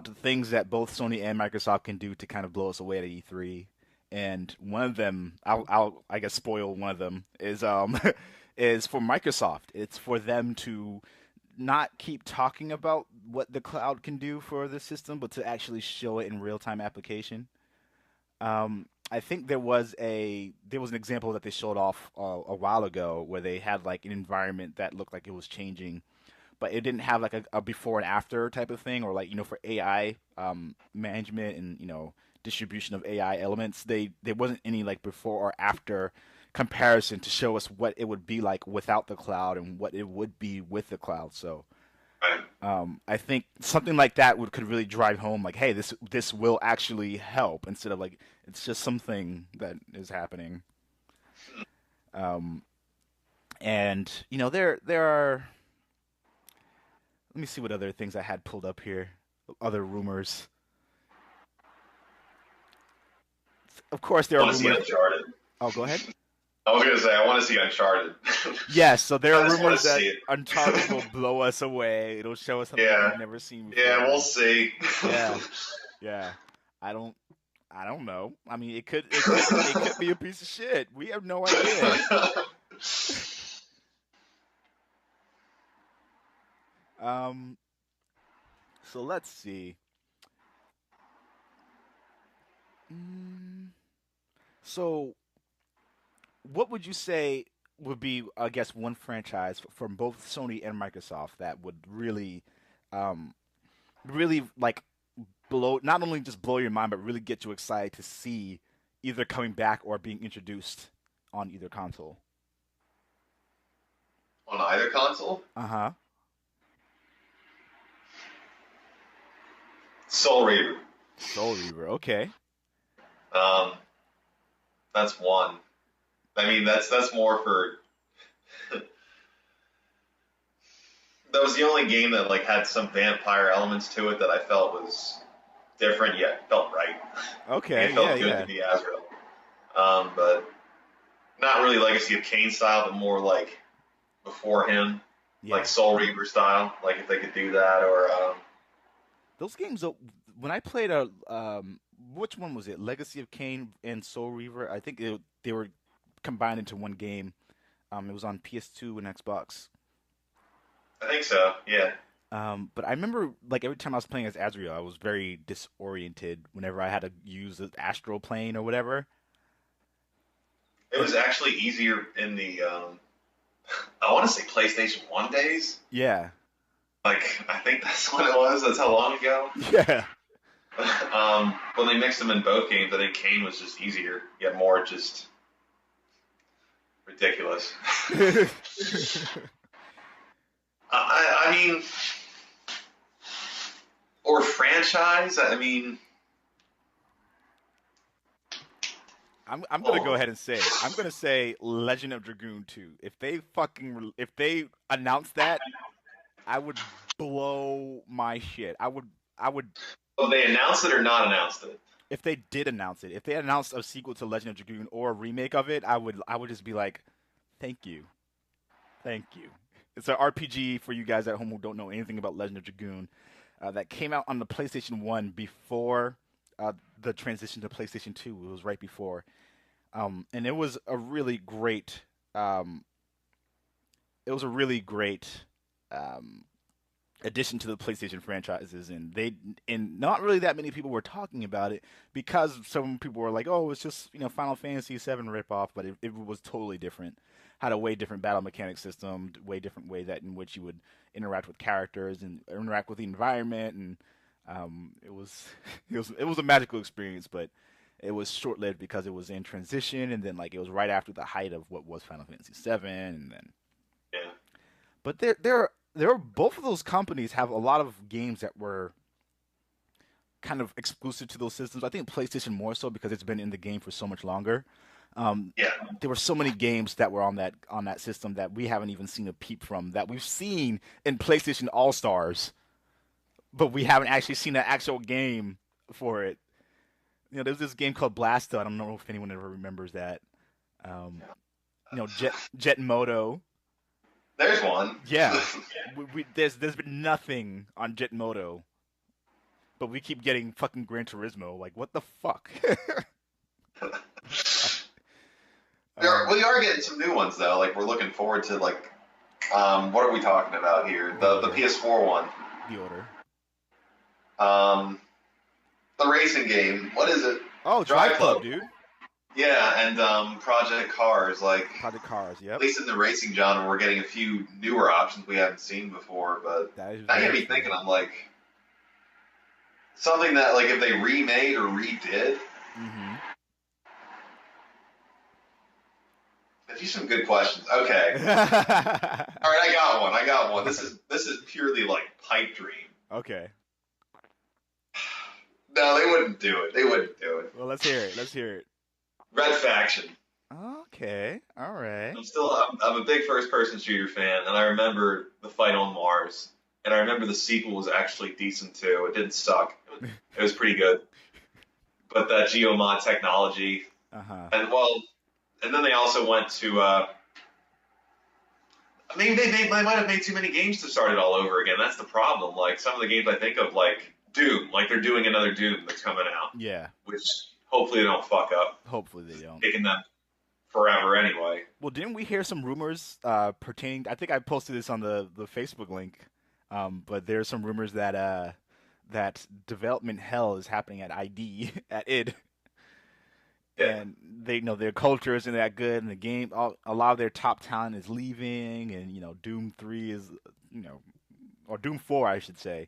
the things that both Sony and Microsoft can do to kind of blow us away at E3. And one of them, I guess spoil one of them is is for Microsoft. It's for them to not keep talking about what the cloud can do for the system, but to actually show it in real time application. I think there was an example that they showed off a while ago where they had like an environment that looked like it was changing, but it didn't have like a before and after type of thing, or like for AI management and distribution of AI elements. There wasn't any like before or after comparison to show us what it would be like without the cloud and what it would be with the cloud. So I think something like that could really drive home, like, hey, this will actually help instead of like it's just something that is happening. And there are. Let me see what other things I had pulled up here. Other rumors. Of course, there I are want to see rumors. Uncharted. Oh, go ahead. I was going to say, I want to see Uncharted. Yes, so there I are just want rumors to that see it. Uncharted will blow us away. It'll show us something that Yeah. we've never seen before. Yeah, we'll see. Yeah, yeah. I don't know. I mean, it could be a piece of shit. We have no idea. Um, so let's see. Mm, so what would you say would be, I guess, one franchise from both Sony and Microsoft that would um, really like blow, not only just blow your mind, but really get you excited to see either coming back or being introduced on either console? On either console? Uh-huh. Soul Reaver. Soul Reaver. Okay. Um, that's one. I mean, that's more for. That was the only game that like had some vampire elements to it that I felt was different yet felt right. Okay. It felt Yeah. good Yeah. to be Azrael. But not really Legacy of Kain style, but more like before him, Yeah. like Soul Reaver style. Like if they could do that, or Those games, when I played which one was it? Legacy of Kain and Soul Reaver. I think they were combined into one game. It was on PS2 and Xbox. I think so. Yeah. But I remember, like, every time I was playing as Azrael, I was very disoriented whenever I had to use the astral plane or whatever. It was actually easier in the I want to say PlayStation 1 days. Yeah. Like I think that's what it was. That's how long ago. Yeah. When they mixed them in both games, I think Kane was just easier, yet more just ridiculous. I mean, or franchise. I mean, I'm gonna go ahead and say it. I'm gonna say Legend of Dragoon 2. If they announce that, I would blow my shit. I would. well, they announced it or not announced it. if they did announce it, if they announced a sequel to Legend of Dragoon or a remake of it, I would just be like, thank you, thank you. It's an RPG for you guys at home who don't know anything about Legend of Dragoon that came out on the PlayStation 1 before the transition to PlayStation 2. It was right before. And it was a really great um, addition to the PlayStation franchises, and not really that many people were talking about it because some people were like, "Oh, it's just Final Fantasy VII ripoff," but it was totally different. Had a way different battle mechanic system, way different way that in which you would interact with characters and interact with the environment, and it was it was a magical experience, but it was short lived because it was in transition, and then like it was right after the height of what was Final Fantasy VII, and then Yeah. but there are both of those companies have a lot of games that were kind of exclusive to those systems. I think PlayStation more so because it's been in the game for so much longer. Yeah. There were so many games that were on that system that we haven't even seen a peep from that we've seen in PlayStation All Stars, but we haven't actually seen an actual game for it. There's this game called Blasta. I don't know if anyone ever remembers that. Jet Moto. There's one. Yeah, there's been nothing on Jet Moto, but we keep getting fucking Gran Turismo. Like, what the fuck? We are getting some new ones though. Like we're looking forward to like, what are we talking about here? The PS4 one. The Order. The racing game. What is it? Oh, Drive Club, dude. Yeah, and Project Cars. Like Project Cars. Yep. at least in the racing genre, we're getting a few newer options we haven't seen before. But that got me thinking. I'm like, something that like if they remade or redid. Mm-hmm. These are some good questions. Okay. All right, I got one. This is purely like pipe dream. Okay. No, they wouldn't do it. Well, let's hear it. Red Faction. Okay. All right. I'm a big first person shooter fan, and I remember the fight on Mars, and I remember the sequel was actually decent too. It didn't suck. It was pretty good. But that geomod technology, and then they also went to. I mean, they might have made too many games to start it all over again. That's the problem. Like some of the games I think of, like Doom, like they're doing another Doom that's coming out. Yeah. Which hopefully they don't fuck up. Hopefully they don't. Taking them forever anyway. Well, didn't we hear some rumors pertaining? I think I posted this on the Facebook link, but there's some rumors that that development hell is happening at ID at id. Yeah. And they their culture isn't that good, and the game a lot of their top talent is leaving, and Doom 3 is or Doom 4 I should say,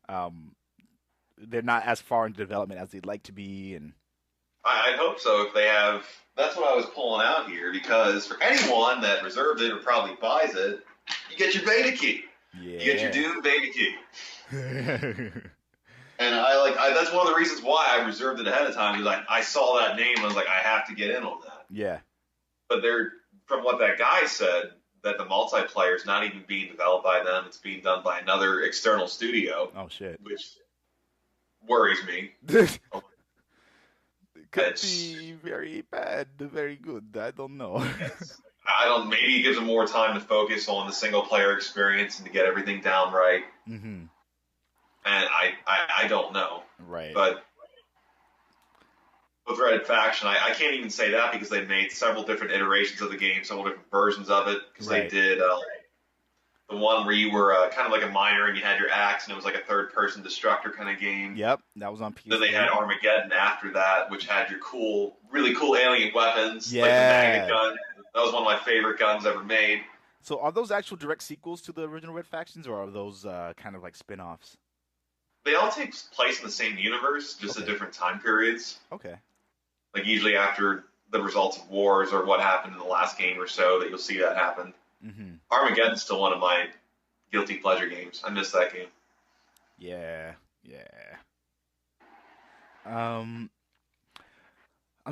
they're not as far in development as they'd like to be, and I hope so. If they have, that's what I was pulling out here, because for anyone that reserves it or probably buys it, you get your beta key. Yeah. You get your Doom beta key. And that's one of the reasons why I reserved it ahead of time, because I saw that name and I was like, I have to get in on that. Yeah. But from what that guy said, that the multiplayer is not even being developed by them. It's being done by another external studio. Oh, shit. Which worries me. It could be very bad, very good. I don't know. Maybe it gives them more time to focus on the single player experience and to get everything down right. Mm-hmm. And I don't know. Right. But with Red Faction, I can't even say that because they made several different iterations of the game, several different versions of it. Because they did the one where you were kind of like a miner and you had your axe and it was like a third-person destructor kind of game. Yep, that was on PS3. Then they had Armageddon after that, which had your really cool alien weapons, yeah, like the magnet gun. That was one of my favorite guns ever made. So are those actual direct sequels to the original Red Factions, or are those kind of like spin-offs? They all take place in the same universe, just at different time periods. Okay. Like usually after the results of wars or what happened in the last game or so that you'll see that happen. Mm-hmm. Armageddon's still one of my guilty pleasure games. I miss that game. Yeah. I'm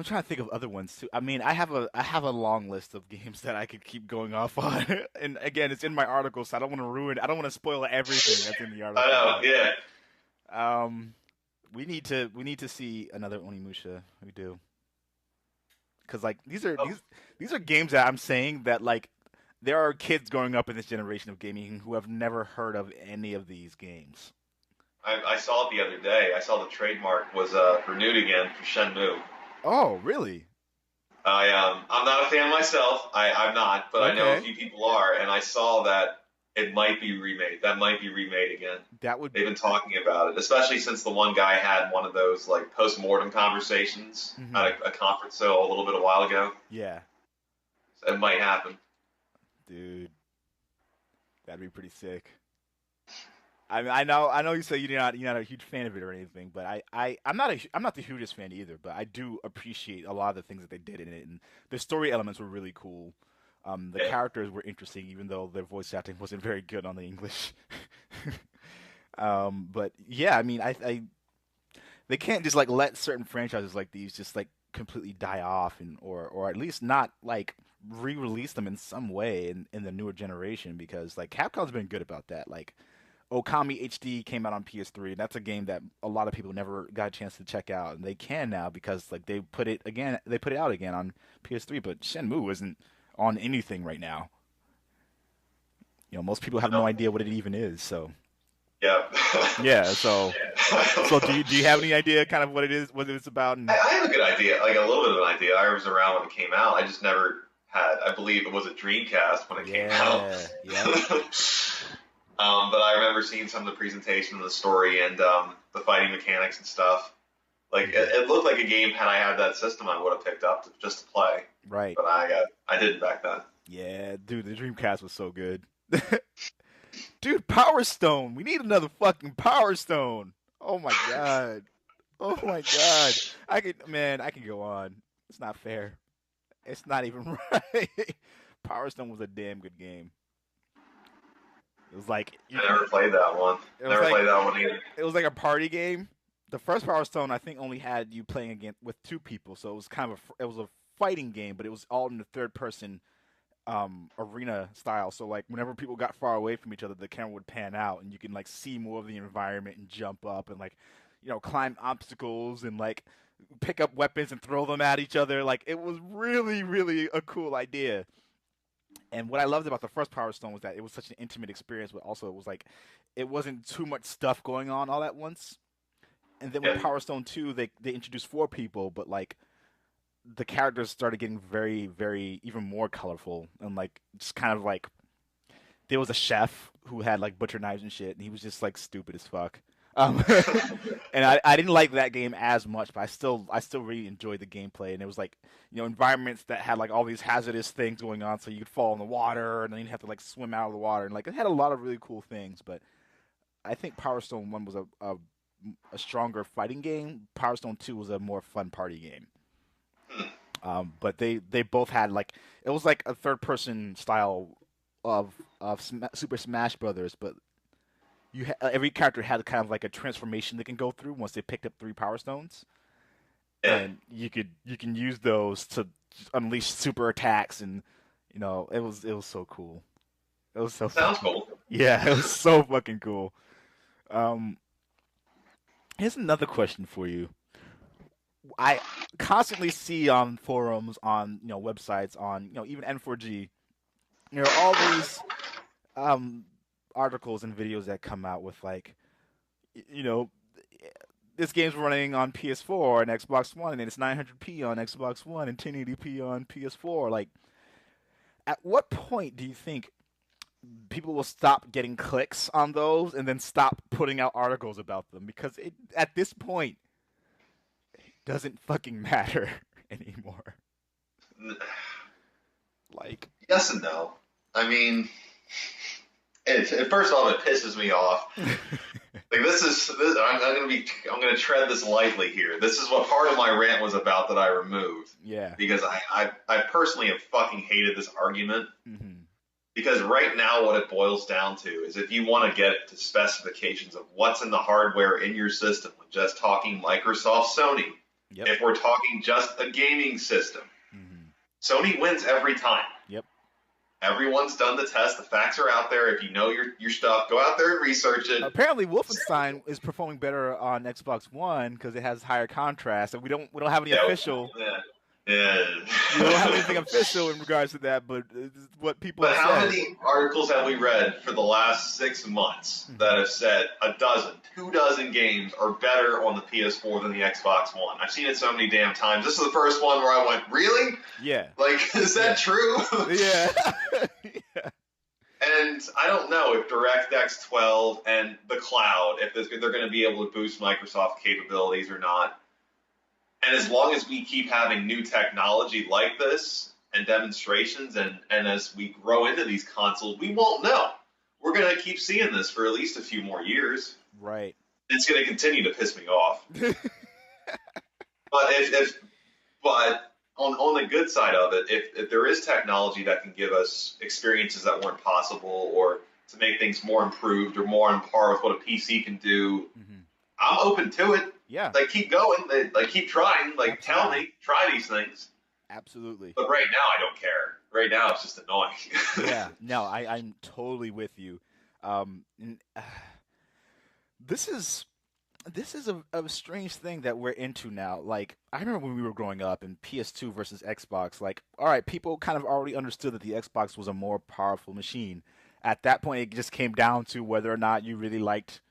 trying to think of other ones too. I mean, I have a long list of games that I could keep going off on. And again, it's in my article, so I don't want to spoil everything that's in the article. I know, yeah. We need to see another Onimusha. We do. Because like these are games that I'm saying that like there are kids growing up in this generation of gaming who have never heard of any of these games. I saw it the other day. I saw the trademark was renewed again for Shenmue. Oh, really? I'm not a fan myself. I'm not, but I know a Okay. few people are, and I saw that it might be remade. That might be remade again. That would. They've been talking about it, especially since the one guy had one of those like post-mortem conversations Mhm. at a conference a little bit a while ago. Yeah, So it might happen. dude, that'd be pretty sick. I mean, I know you say you're not a huge fan of it or anything, but I'm not the hugest fan either. But I do appreciate a lot of the things that they did in it, and the story elements were really cool. The Yeah. characters were interesting, even though their voice acting wasn't very good on the English. But yeah, I mean, I they can't just like let certain franchises like these just like completely die off, and or at least not like re-release them in some way in the newer generation, because like Capcom's been good about that. Like Okami HD came out on PS3, and that's a game that a lot of people never got a chance to check out, and they can now because like they put it out again on PS3. But Shenmue isn't on anything right now. Most people have no No. idea what it even is. So Yeah. yeah, so do you have any idea kind of what it's about? I And I have a good idea, like a little bit of an idea. I was around when it came out. I just never had. I believe it was a Dreamcast when it came out. yeah, yep, But I remember seeing some of the presentation of the story and the fighting mechanics and stuff. Like it looked like a game. Had I had that system, I would have picked up just to play. right, But I didn't back then. yeah, dude, the Dreamcast was so good. Dude, Power Stone. We need another fucking Power Stone. Oh my god. Oh my god. I can go on. It's not fair. It's not even right. Power Stone was a damn good game. It was like I never played that one. it was Never like played that one either. it was like a party game. The first Power Stone I think only had you playing again with two people, so it was kind of it was a fighting game, but it was all in the third person arena style. So like whenever people got far away from each other, the camera would pan out and you can like see more of the environment and jump up and like climb obstacles and like pick up weapons and throw them at each other. Like it was really really a cool idea. And what I loved about the first Power Stone was that it was such an intimate experience, but also it was like it wasn't too much stuff going on all at once. And then with Yeah. Power Stone 2, they introduced four people, but like the characters started getting very, very even more colorful, and like just kind of like there was a chef who had like butcher knives and shit, and he was just like stupid as fuck. Um, and I didn't like that game as much, but I still really enjoyed the gameplay, and it was like environments that had like all these hazardous things going on, so you could fall in the water, and then you'd have to like swim out of the water, and like it had a lot of really cool things. But I think Power Stone 1 was a stronger fighting game. Power Stone 2 was a more fun party game. But they both had like it was like a third person style of Super Smash Brothers, but every character had kind of like a transformation they can go through once they picked up 3 Power Stones, Yeah. and you can use those to unleash super attacks, and it was so cool. It was so Sounds fucking cool. yeah, it was so fucking cool. Um, Here's another question for you. I constantly see on forums, on websites, on even N4G, there are all these um articles and videos that come out with like you know this game's running on PS4 and Xbox One, and it's 900p on Xbox One and 1080p on PS4. Like, at what point do you think people will stop getting clicks on those and then stop putting out articles about them? Because at this point, it doesn't fucking matter anymore. Like, Yes and no. I mean, first off, it pisses me off. Like I'm gonna tread this lightly here. This is what part of my rant was about that I removed yeah. because I personally have fucking hated this argument Hmm. because right now what it boils down to is if you want to get to specifications of what's in the hardware in your system, just talking Microsoft, Sony. Yep. If we're talking just a gaming system, Hmm. Sony wins every time. Yep. Everyone's done the test. The facts are out there. If you know your stuff, go out there and research it. Apparently, Wolfenstein is performing better on Xbox One because it has higher contrast, and we don't have any official. Yeah. We don't have anything official in regards to that, but it's what people. But have how said. many articles have we read for the last 6 months that have said 2 dozen games are better on the PS4 than the Xbox One? I've seen it so many damn times. This is the first one where I went, really? Yeah. Like, is that true? Yeah. Yeah. And I don't know if DirectX 12 and the cloud, if they're going to be able to boost Microsoft capabilities or not. And as long as we keep having new technology like this and demonstrations, and as we grow into these consoles, we won't know. We're going to keep seeing this for at least a few more years. Right. It's going to continue to piss me off. But on the good side of it, if there is technology that can give us experiences that weren't possible, or to make things more improved or more on par with what a PC can do, I'm open to it. Yeah. Like, keep going. Like, keep trying. Like, Absolutely. tell me. Try these things. Absolutely. But right now, I don't care. Right now, it's just annoying. Yeah. No, I'm totally with you. This is a strange thing that we're into now. Like, I remember when we were growing up and PS2 versus Xbox, like, all right, people kind of already understood that the Xbox was a more powerful machine. At that point, it just came down to whether or not you really liked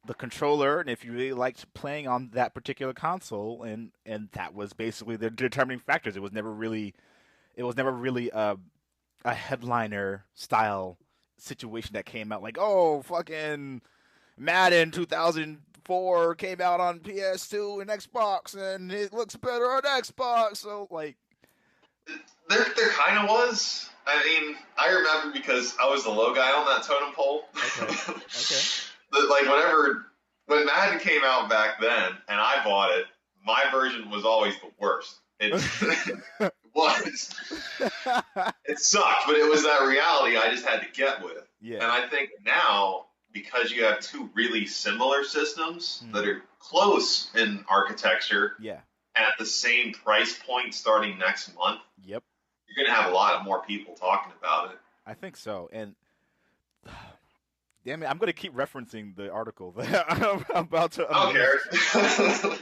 the controller and if you really liked playing on that particular console, and that was basically the determining factors. It was never really a headliner style situation that came out like, oh, fucking Madden 2004 came out on PS2 and Xbox, and it looks better on Xbox. So, like, there kind of was. I mean, I remember because I was the low guy on that totem pole. Okay. Like, when Madden came out back then, and I bought it, my version was always the worst. It was. It sucked, but it was that reality I just had to get with. Yeah. And I think now, because you have two really similar systems that are close in architecture, Yeah. and at the same price point starting next month, Yep. you're going to have a lot more people talking about it. I think so. And damn it, I'm going to keep referencing the article that I'm about to. I don't care.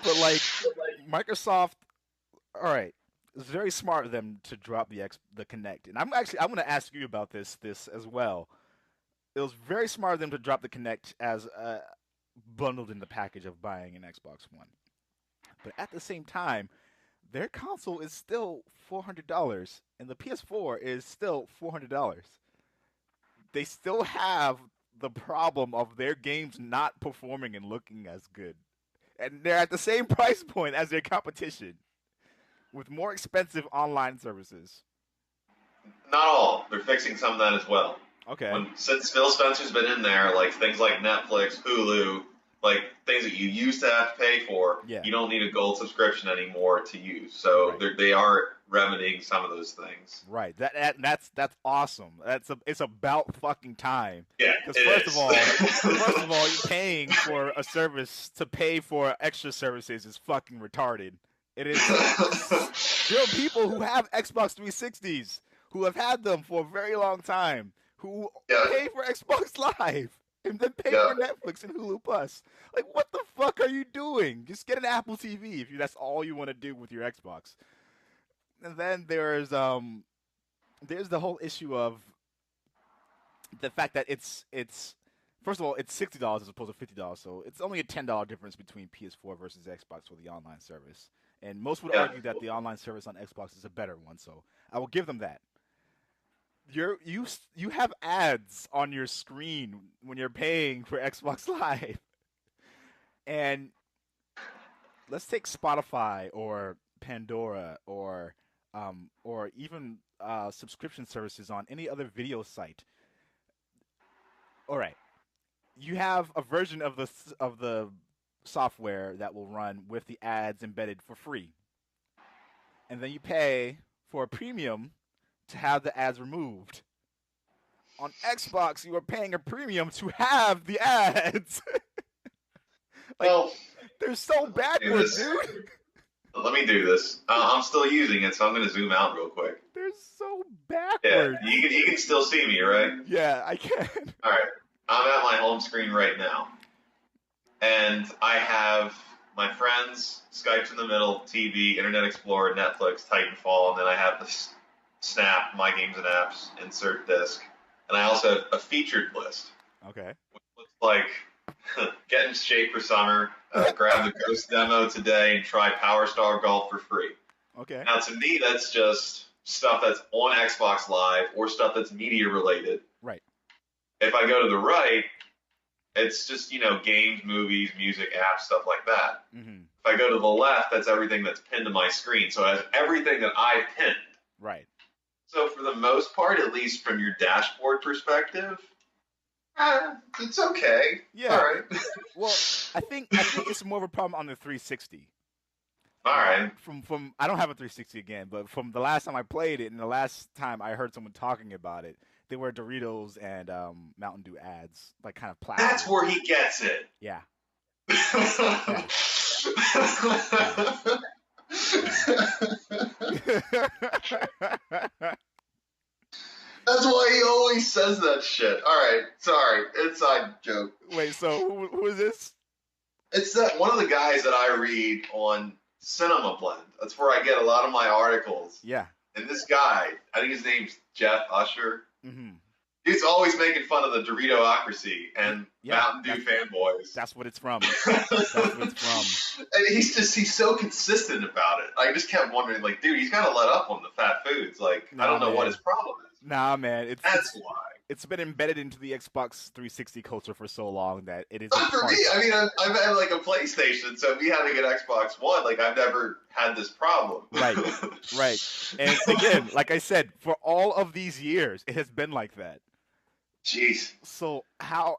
But, like, Microsoft, all right, it's very smart of them to drop the Kinect. And I want to ask you about this as well. It was very smart of them to drop the Kinect as bundled in the package of buying an Xbox One. But at the same time, their console is still $400, and the PS4 is still $400. They still have the problem of their games not performing and looking as good. And they're at the same price point as their competition with more expensive online services. Not all. They're fixing some of that as well. Okay. Since Phil Spencer's been in there, like things like Netflix, Hulu, like things that you used to have to pay for, you don't need a gold subscription anymore to use. So they are remedying some of those things. Right. That's awesome. It's about fucking time. Yeah. Because first of all, you're paying for a service to pay for extra services is fucking retarded. It is. There are people who have Xbox 360s who have had them for a very long time who pay for Xbox Live and then pay for Netflix and Hulu Plus. Like, what the fuck are you doing? Just get an Apple TV if that's all you want to do with your Xbox. And then there's the whole issue of the fact that it's first of all, it's $60 as opposed to $50, so it's only a $10 difference between PS4 versus Xbox for the online service. And most would argue that the online service on Xbox is a better one, so I will give them that. You have ads on your screen when you're paying for Xbox Live. And let's take Spotify or Pandora or even subscription services on any other video site. All right, you have a version of the software that will run with the ads embedded for free, and then you pay for a premium to have the ads removed. On Xbox, you are paying a premium to have the ads. They're so backwards, dude. Let me do this. I'm still using it, so I'm going to zoom out real quick. They're You're so Yeah, backwards. you can still see me, right? Yeah, I can. All right. I'm at my home screen right now, and I have my friends, Skype's in the middle, TV, Internet Explorer, Netflix, Titanfall, and then I have the Snap, My Games and Apps, insert disc, and I also have a featured list. Okay. Which looks like get in shape for summer, grab the Ghost demo today, and try Power Star Golf for free. Okay. Now, to me, that's just stuff that's on Xbox Live or stuff that's media related. Right. If I go to the right, it's just, games, movies, music, apps, stuff like that. Mm-hmm. If I go to the left, that's everything that's pinned to my screen. So it has everything that I pinned. Right. So for the most part, at least from your dashboard perspective, it's okay. Yeah. All right. Well, I think it's more of a problem on the 360. All right. From I don't have a 360 again, but from the last time I played it and the last time I heard someone talking about it, they were Doritos and Mountain Dew ads, like kind of plastic. That's where he gets it. Yeah. That's why he always says that shit. All right, sorry, inside joke. Wait, so who is this? It's that one of the guys that I read on Cinema Blend. That's where I get a lot of my articles. Yeah. And this guy, I think his name's Jeff Usher. Mm-hmm. He's always making fun of the Doritoocracy and Mountain Dew fanboys. That's what it's from. That's what it's from. And he's so consistent about it. I just kept wondering, like, dude, he's got to let up on the fat foods. Like, I don't know what his problem is. Nah, man. That's why. It's been embedded into the Xbox 360 culture for so long that it is. Not for me. I mean, I've had like a PlayStation, so me having an Xbox One, like I've never had this problem. Right, right. And again, like I said, for all of these years, it has been like that. Jeez. So how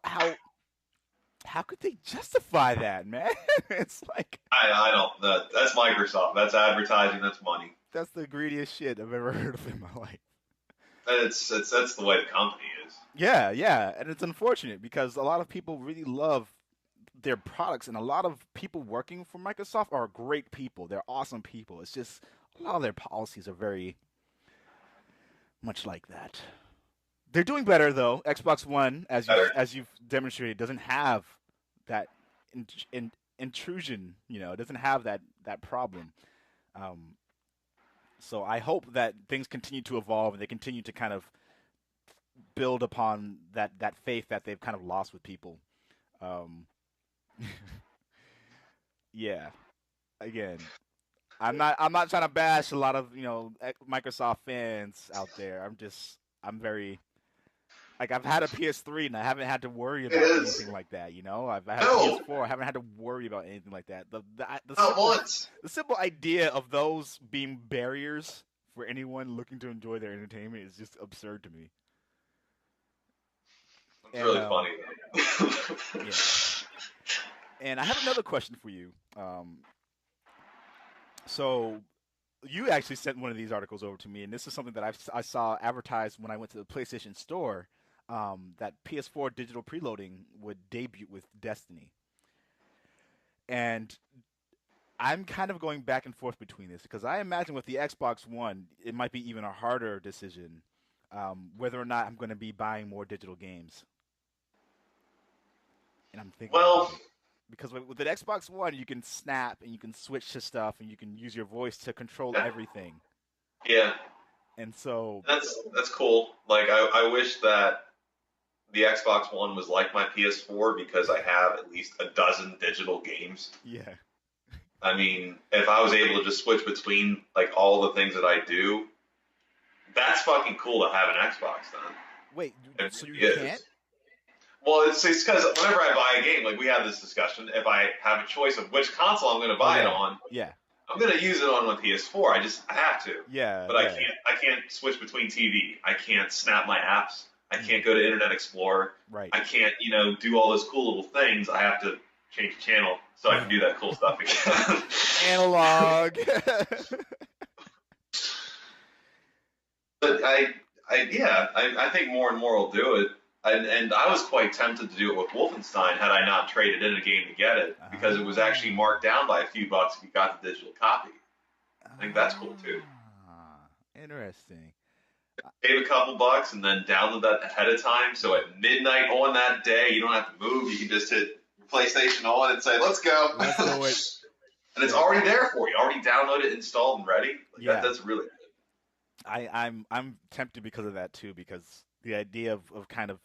could they justify that, man? It's like I don't. That's Microsoft. That's advertising. That's money. That's the greediest shit I've ever heard of in my life. That's the way the company is. Yeah, yeah, and it's unfortunate because a lot of people really love their products, and a lot of people working for Microsoft are great people. They're awesome people. It's just a lot of their policies are very much like that. They're doing better though. Xbox One, as you've demonstrated, doesn't have that intrusion. It doesn't have that problem. So I hope that things continue to evolve and they continue to kind of build upon that faith that they've kind of lost with people. Yeah. Again, I'm not trying to bash a lot of Microsoft fans out there. I'm very like I've had a PS3 and I haven't had to worry about anything like that. I've had a PS4, I haven't had to worry about anything like that. The simple idea of those being barriers for anyone looking to enjoy their entertainment is just absurd to me. It's really funny. Yeah. And I have another question for you. So you actually sent one of these articles over to me, and this is something that I saw advertised when I went to the PlayStation Store. That PS4 digital preloading would debut with Destiny. And I'm kind of going back and forth between this because I imagine with the Xbox One, it might be even a harder decision whether or not I'm going to be buying more digital games. And I'm thinking, because with the Xbox One, you can snap and you can switch to stuff and you can use your voice to control everything. Yeah. And so that's cool. Like I wish that the Xbox One was like my PS4 because I have at least a dozen digital games. Yeah. I mean, if I was able to just switch between like all the things that I do, that's fucking cool to have an Xbox then. Wait, so you can't? Well, it's because whenever I buy a game, like we had this discussion, if I have a choice of which console I'm going to buy it on, I'm going to use it on my PS4. I have to. Yeah. But I can't switch between TV. I can't snap my apps. I can't go to Internet Explorer. Right. I can't, do all those cool little things. I have to change the channel so I can do that cool stuff again. Analog. But I think more and more will do it. And I was quite tempted to do it with Wolfenstein had I not traded in a game to get it because it was actually marked down by a few bucks if you got the digital copy. I think that's cool too. Interesting. save a couple bucks and then download that ahead of time. So at midnight on that day, you don't have to move. You can just hit PlayStation on and say, "Let's go." Let's do it. And it's already there for you. Already downloaded, installed, and ready. Like Yeah. that's really good. I'm tempted because of that too, because the idea of kind of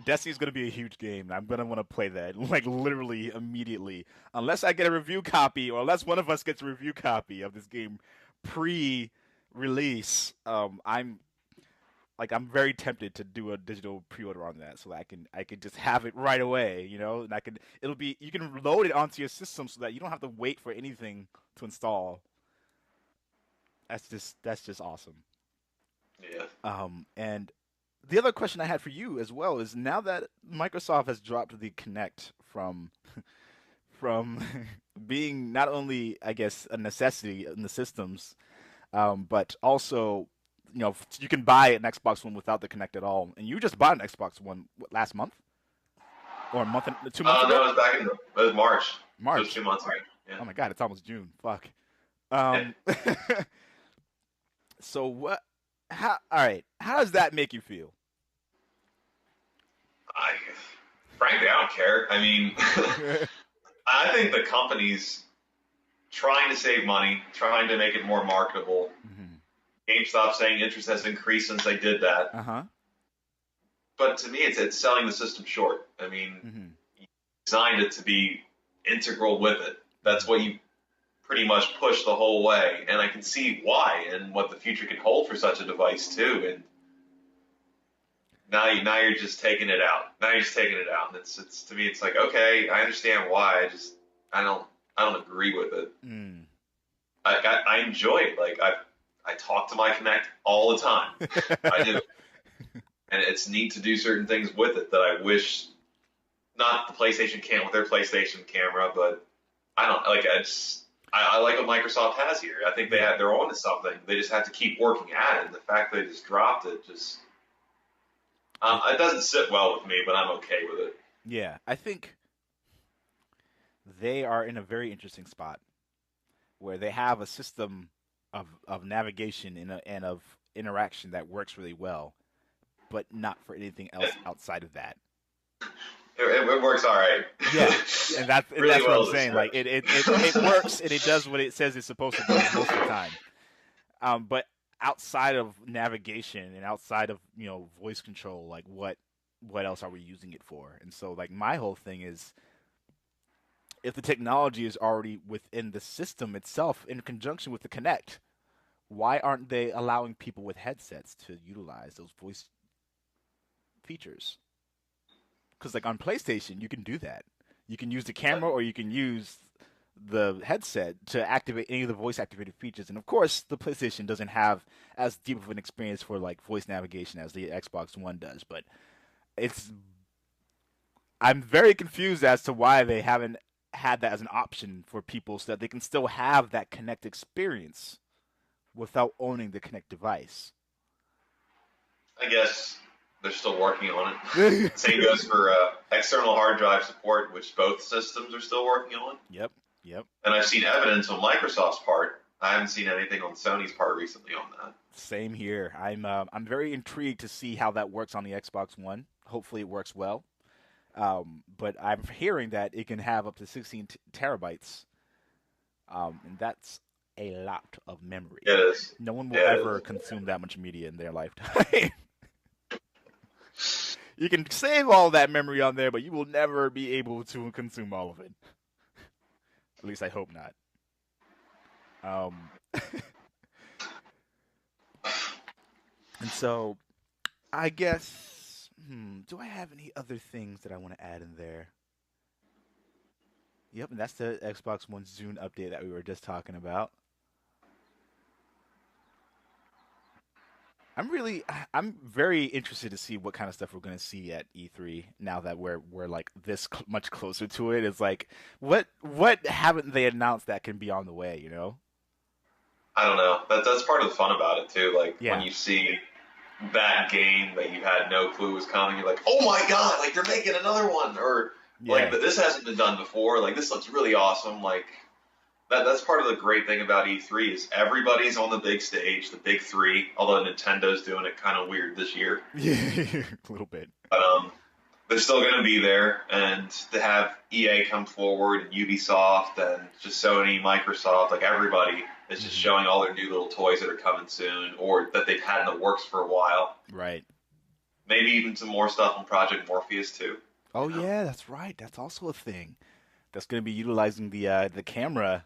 Destiny's going to be a huge game. And I'm going to want to play that like literally immediately, unless I get a review copy or unless one of us gets a review copy of this game pre-release. I'm very tempted to do a digital pre-order on that, so that I can just have it right away, you know, and you can load it onto your system so that you don't have to wait for anything to install. That's just awesome. Yeah. And the other question I had for you as well is, now that Microsoft has dropped the Kinect from being not only, I guess, a necessity in the systems, but also, you know, you can buy an Xbox One without the Kinect at all. And you just bought an Xbox One last month or a month and 2 months ago? No, it was March. March. It was 2 months ago. Yeah. Oh my God, it's almost June. Fuck. So what? All right. How does that make you feel? Frankly, I don't care. I mean, I think the company's trying to save money, trying to make it more marketable. Mm-hmm. GameStop saying interest has increased since they did that. Uh-huh. But to me, it's selling the system short. I mean, you designed it to be integral with it. That's what you pretty much push the whole way. And I can see why and what the future can hold for such a device too. And now you're just taking it out. And it's to me, it's like, okay, I understand why. I don't agree with it. I enjoy it. Like I talk to my Kinect all the time. I do. And it's neat to do certain things with it that I wish not the PlayStation can't with their PlayStation camera, but I don't like. I like what Microsoft has here. I think they're on to something. They just have to keep working at it. And the fact they just dropped it it doesn't sit well with me, but I'm okay with it. Yeah, I think they are in a very interesting spot where they have a system of navigation and of interaction that works really well, but not for anything else outside of that. It works all right. Yeah, and that's Really what well I'm saying. Like it works and it does what it says it's supposed to do most of the time. But outside of navigation and outside of, you know, voice control, like what else are we using it for? And so like my whole thing is, if the technology is already within the system itself in conjunction with the Kinect, why aren't they allowing people with headsets to utilize those voice features? Because like on PlayStation, you can do that. You can use the camera or you can use the headset to activate any of the voice activated features. And of course, the PlayStation doesn't have as deep of an experience for like voice navigation as the Xbox One does. But I'm very confused as to why they haven't had that as an option for people so that they can still have that Kinect experience without owning the Kinect device. I guess they're still working on it. Same goes for external hard drive support, which both systems are still working on. Yep. And I've seen evidence on Microsoft's part. I haven't seen anything on Sony's part recently on that. Same here. I'm very intrigued to see how that works on the Xbox One. Hopefully it works well. But I'm hearing that it can have up to 16 terabytes. And that's a lot of memory. It is. No one will ever consume that much media in their lifetime. You can save all that memory on there, but you will never be able to consume all of it. At least I hope not. And so, I guess, do I have any other things that I want to add in there? Yep, and that's the Xbox One Zune update that we were just talking about. I'm very interested to see what kind of stuff we're going to see at E3 now that we're like this much closer to it. It's like, what haven't they announced that can be on the way, you know? I don't know. That's part of the fun about it too. Like when you see that game that you had no clue was coming, you're like, oh my god, like they're making another one, or like, but this hasn't been done before. Like this looks really awesome. Like That's part of the great thing about E3 is everybody's on the big stage, the big three. Although Nintendo's doing it kind of weird this year. Yeah, a little bit. But they're still going to be there, and to have EA come forward and Ubisoft and just Sony, Microsoft, like everybody is just showing all their new little toys that are coming soon or that they've had in the works for a while. Right. Maybe even some more stuff on Project Morpheus too. Oh yeah, that's right. That's also a thing. That's going to be utilizing the camera.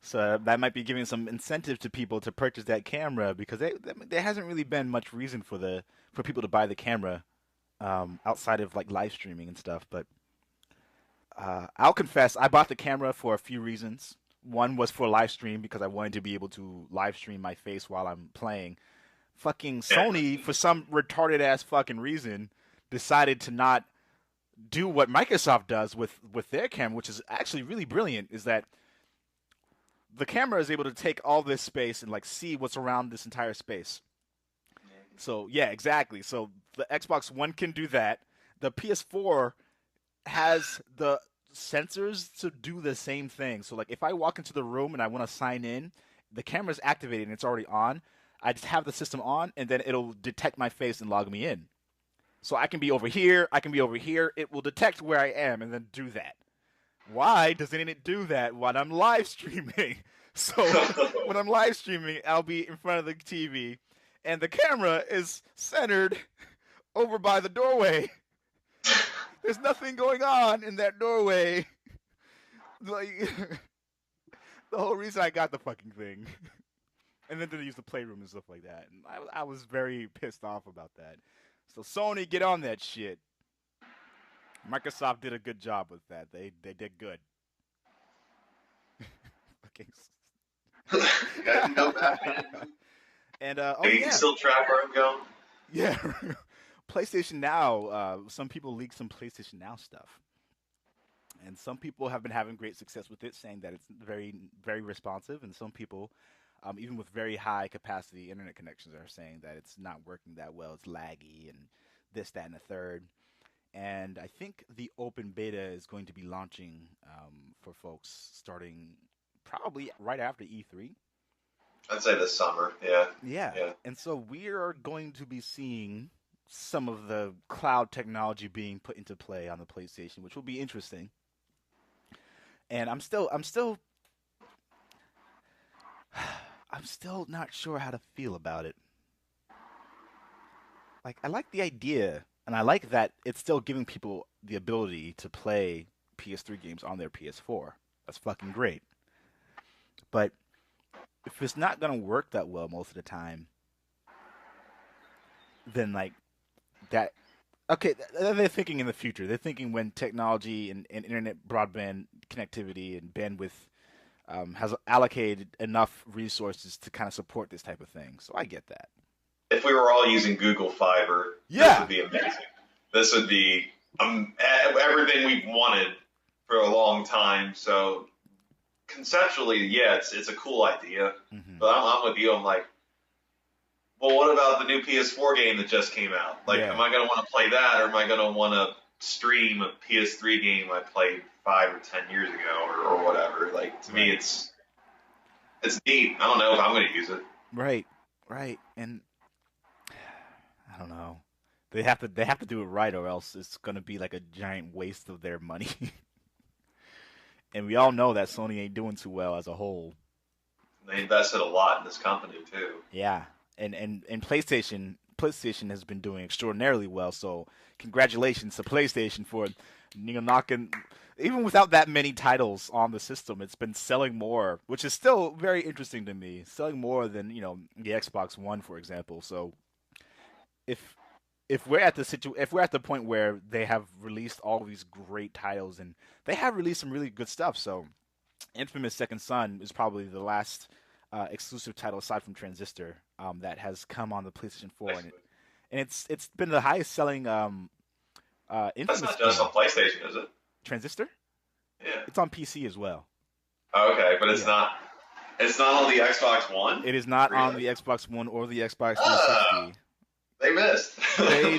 So that might be giving some incentive to people to purchase that camera because there hasn't really been much reason for people to buy the camera outside of like live streaming and stuff. But I'll confess, I bought the camera for a few reasons. One was for live stream because I wanted to be able to live stream my face while I'm playing. Fucking Sony, for some retarded ass fucking reason, decided to not do what Microsoft does with their camera, which is actually really brilliant. Is that the camera is able to take all this space and like see what's around this entire space. So yeah, exactly. So the Xbox One can do that. The PS4 has the sensors to do the same thing. So like if I walk into the room and I want to sign in, the camera's activated and it's already on. I just have the system on and then it'll detect my face and log me in. So I can be over here, I can be over here. It will detect where I am and then do that. Why doesn't it do that when I'm live streaming? So when I'm live streaming, I'll be in front of the TV and the camera is centered over by the doorway. There's nothing going on in that doorway. Like the whole reason I got the fucking thing. And then to use the playroom and stuff like that. And I was very pissed off about that. So Sony, get on that shit. Microsoft did a good job with that. They did good. Okay. Yeah, you know Batman. And you can still track where I'm going. Yeah. PlayStation Now, some people leaked some PlayStation Now stuff. And some people have been having great success with it, saying that it's very, very responsive. And some people, even with very high capacity internet connections, are saying that it's not working that well. It's laggy and this, that, and the third. And I think the open beta is going to be launching for folks starting probably right after E3. I'd say this summer, yeah. Yeah. And so we are going to be seeing some of the cloud technology being put into play on the PlayStation, which will be interesting. And I'm still not sure how to feel about it. Like, I like the idea, and I like that it's still giving people the ability to play PS3 games on their PS4. That's fucking great. But if it's not going to work that well most of the time, then like that, okay, they're thinking in the future. They're thinking when technology and internet broadband connectivity and bandwidth has allocated enough resources to kind of support this type of thing. So I get that. If we were all using Google Fiber, this would be amazing. This would be everything we've wanted for a long time. So conceptually, yeah, it's a cool idea. Mm-hmm. But I'm with you. I'm like, well, what about the new PS4 game that just came out? Like, am I going to want to play that, or am I going to want to stream a PS3 game I played 5 or 10 years ago, or whatever? Like, to me, it's neat. I don't know if I'm going to use it. Right. And I don't know. They have to do it right, or else it's going to be like a giant waste of their money. And we all know that Sony ain't doing too well as a whole. They invested a lot in this company too. Yeah. And PlayStation has been doing extraordinarily well. So congratulations to PlayStation for knocking, even without that many titles on the system, it's been selling more, which is still very interesting to me. Selling more than the Xbox One, for example. So if we're at the point where they have released all these great titles, and they have released some really good stuff. So Infamous Second Son is probably the last exclusive title aside from Transistor that has come on the PlayStation 4, and it's been the highest selling Infamous. That's not just on PlayStation, is it? Transistor? Yeah. It's on PC as well. Oh, okay, but it's not. It's not on the Xbox One. It is not on the Xbox One or the Xbox 360. They missed.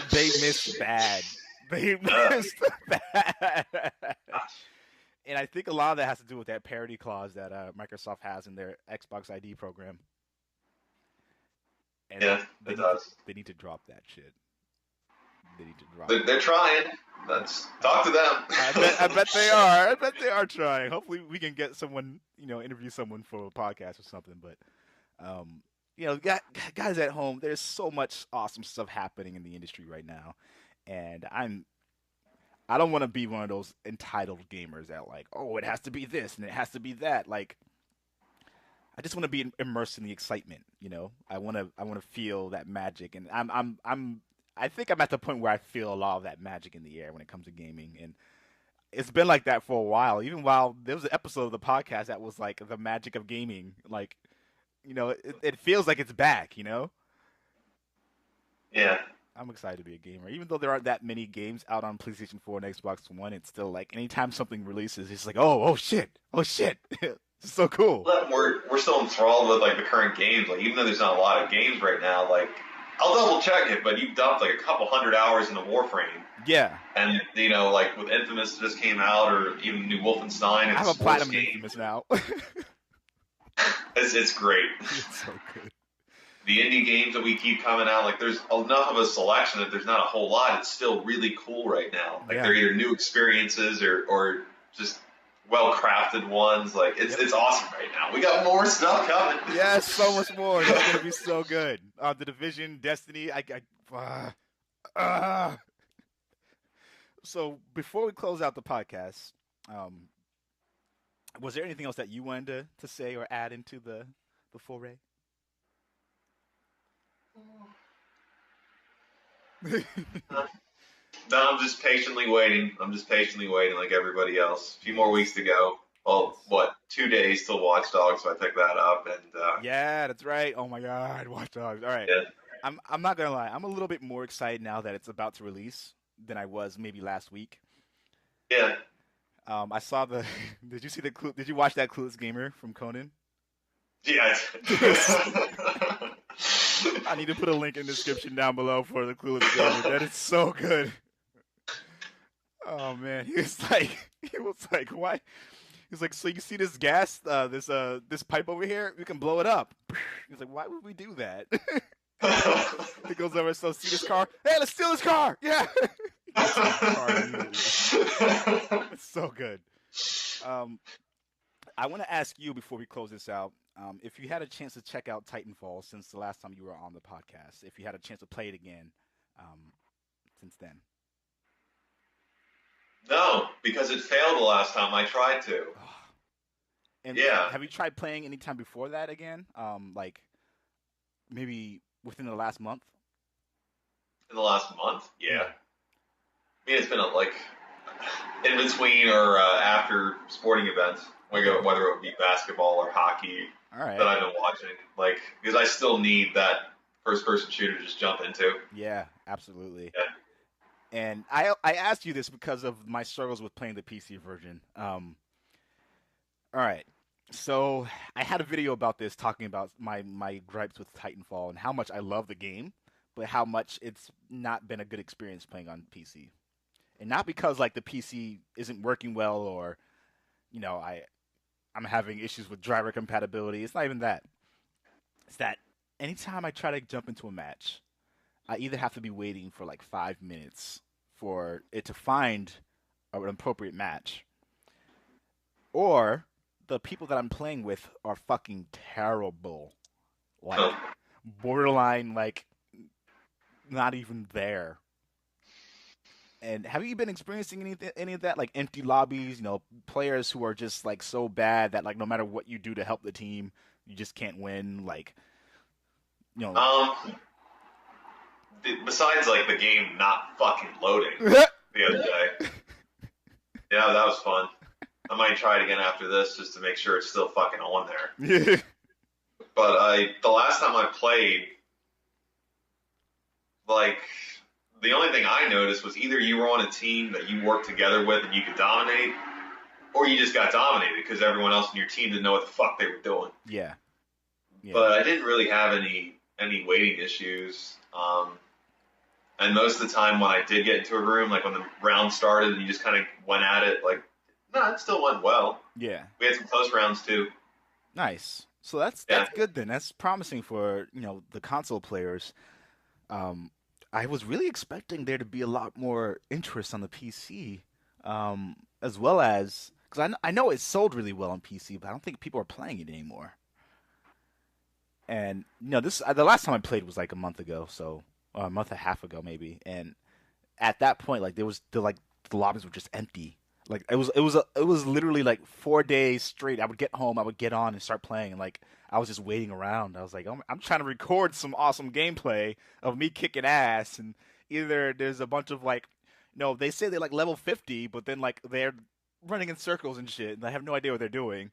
they missed bad. They missed bad. And I think a lot of that has to do with that parity clause that Microsoft has in their Xbox ID program. And Yeah, it does. they need to drop that shit. They need to drop They're trying. Let's talk to them. I bet they are. I bet they are trying. Hopefully, we can get someone, interview someone for a podcast or something. But, guys at home, there's so much awesome stuff happening in the industry right now, and I don't want to be one of those entitled gamers that like, oh, it has to be this and it has to be that. Like, I just want to be immersed in the excitement. I want to feel that magic, and I think I'm at the point where I feel a lot of that magic in the air when it comes to gaming, and it's been like that for a while. Even while there was an episode of the podcast that was like the magic of gaming, like, it feels like it's back. Yeah. I'm excited to be a gamer. Even though there aren't that many games out on PlayStation 4 and Xbox One, it's still like anytime something releases, it's like, oh shit. It's so cool. We're still enthralled with like the current games. Like even though there's not a lot of games right now, like I'll double check it, but you've dumped like a couple 100 hours into Warframe. Yeah. And like with Infamous just came out, or even new Wolfenstein. I have a platinum Infamous now. It's great. It's so good. The indie games that we keep coming out, like there's enough of a selection that there's not a whole lot. It's still really cool right now. Like they're either new experiences or just well-crafted ones. Like it's awesome right now. We got more stuff coming. Yeah, so much more. It's gonna be so good. The Division, Destiny. So before we close out the podcast, was there anything else that you wanted to say or add into the foray? No, I'm just patiently waiting. Like everybody else. A few more weeks to go. Well, 2 days till Watch Dogs, so I picked that up. And yeah, that's right. Oh my God, Watch Dogs. All right. Yeah. I'm not gonna lie. I'm a little bit more excited now that it's about to release than I was maybe last week. Yeah. I saw the. Did you see the? Did you watch that Clueless Gamer from Conan? Yeah. I need to put a link in the description down below for the Clueless Gamer. That is so good. Oh man, he was like, why? He's like, so you see this gas, this pipe over here? We can blow it up. He's like, why would we do that? He goes over, so see this car? Hey, let's steal this car! Yeah. It's so good. I want to ask you before we close this out. If you had a chance to check out Titanfall since the last time you were on the podcast, if you had a chance to play it again since then. No, because it failed the last time I tried to. And yeah. Have you tried playing any time before that again? Like maybe within the last month? In the last month? Yeah. I mean, it's been in between or after sporting events, whether it would be basketball or hockey. All right. That I've been watching, because I still need that first-person shooter to just jump into. Yeah, absolutely. Yeah. And I asked you this because of my struggles with playing the PC version. All right, so I had a video about this talking about my gripes with Titanfall and how much I love the game, but how much it's not been a good experience playing on PC. And not because the PC isn't working well or, I'm having issues with driver compatibility. It's not even that. It's that anytime I try to jump into a match, I either have to be waiting for 5 minutes for it to find an appropriate match, or the people that I'm playing with are fucking terrible. Borderline, not even there. And have you been experiencing any of that? Empty lobbies, players who are just so bad that no matter what you do to help the team, you just can't win. Besides the game not fucking loading the other day. Yeah, that was fun. I might try it again after this just to make sure it's still fucking on there. But the last time I played, the only thing I noticed was either you were on a team that you worked together with and you could dominate, or you just got dominated because everyone else in your team didn't know what the fuck they were doing. Yeah. But I didn't really have any waiting issues. And most of the time when I did get into a room, when the round started and you just kind of went at it, No, it still went well. Yeah. We had some close rounds too. Nice. So that's good then. That's promising for, the console players. I was really expecting there to be a lot more interest on the PC, as well as because I know it sold really well on PC, but I don't think people are playing it anymore. And this the last time I played was like a month ago, so a month and a half ago maybe. And at that point, like the lobbies were just empty. Like it was literally like 4 days straight. I would get home, I would get on and start playing, and like I was just waiting around. I was like, I'm trying to record some awesome gameplay of me kicking ass, and either there's a bunch of like, they say they're like level 50, but then like they're running in circles and shit, and I have no idea what they're doing.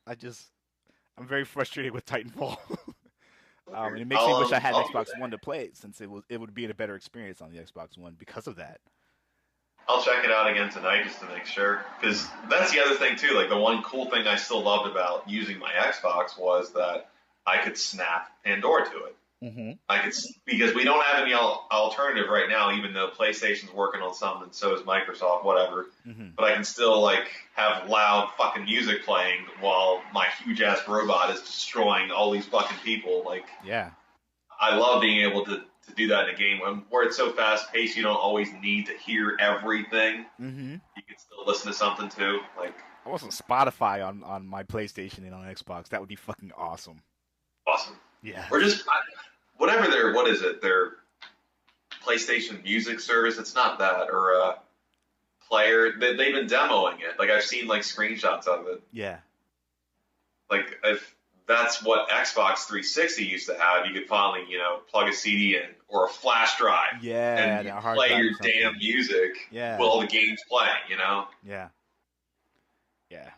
I'm very frustrated with Titanfall. And it makes me wish I had an Xbox One to play it, since it would be a better experience on the Xbox One because of that. I'll check it out again tonight just to make sure, because that's the other thing too. Like the one cool thing I still loved about using my Xbox was that I could snap Pandora to it. Mm-hmm. Because we don't have any alternative right now, even though PlayStation's working on something and so is Microsoft, whatever. Mm-hmm. But I can still like have loud fucking music playing while my huge ass robot is destroying all these fucking people. Like, yeah, I love being able to do that in a game where it's so fast paced. You don't always need to hear everything. Mm-hmm. You can still listen to something too. Like, I wasn't Spotify on my PlayStation and on Xbox. That would be fucking awesome. Awesome. Yeah. Or just whatever their PlayStation Music service. It's not that, or player. They've been demoing it. Like I've seen like screenshots of it. Yeah. Like if that's what Xbox 360 used to have, you could finally plug a CD in or a flash drive. Yeah. And you play your damn music. Yeah. While the game's playing. Yeah. Yeah.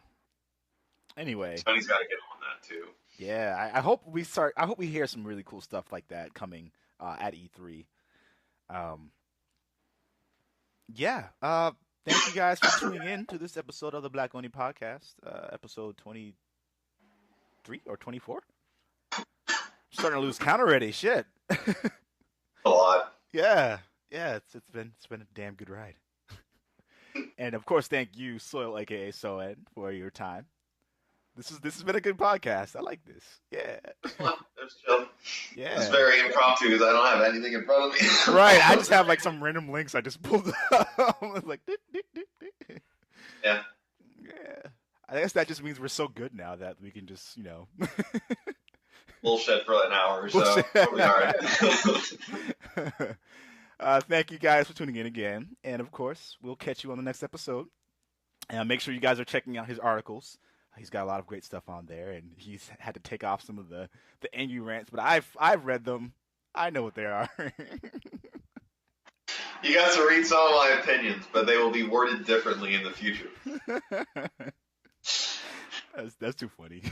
Anyway. Sony's got to get on that too. Yeah, I hope we hear some really cool stuff like that coming at E3. Yeah. Thank you guys for tuning in to this episode of the Black Oni Podcast, episode 23 or 24. Starting to lose count already. Shit. A lot. Yeah. It's been a damn good ride. And of course, thank you, Soil, aka SoILakaSOAD, for your time. This has been a good podcast. I like this. Yeah. It was chill. Yeah. It's very impromptu because I don't have anything in front of me. Right. I just have like some random links I just pulled up. It's like, Yeah. Yeah. I guess that just means we're so good now that we can just, Bullshit for an hour or so. All right. Thank you guys for tuning in again. And of course, we'll catch you on the next episode. And make sure you guys are checking out his articles. He's got a lot of great stuff on there, and he's had to take off some of the angry rants, but I've read them. I know what they are. You got to read some of my opinions, but they will be worded differently in the future. That's too funny.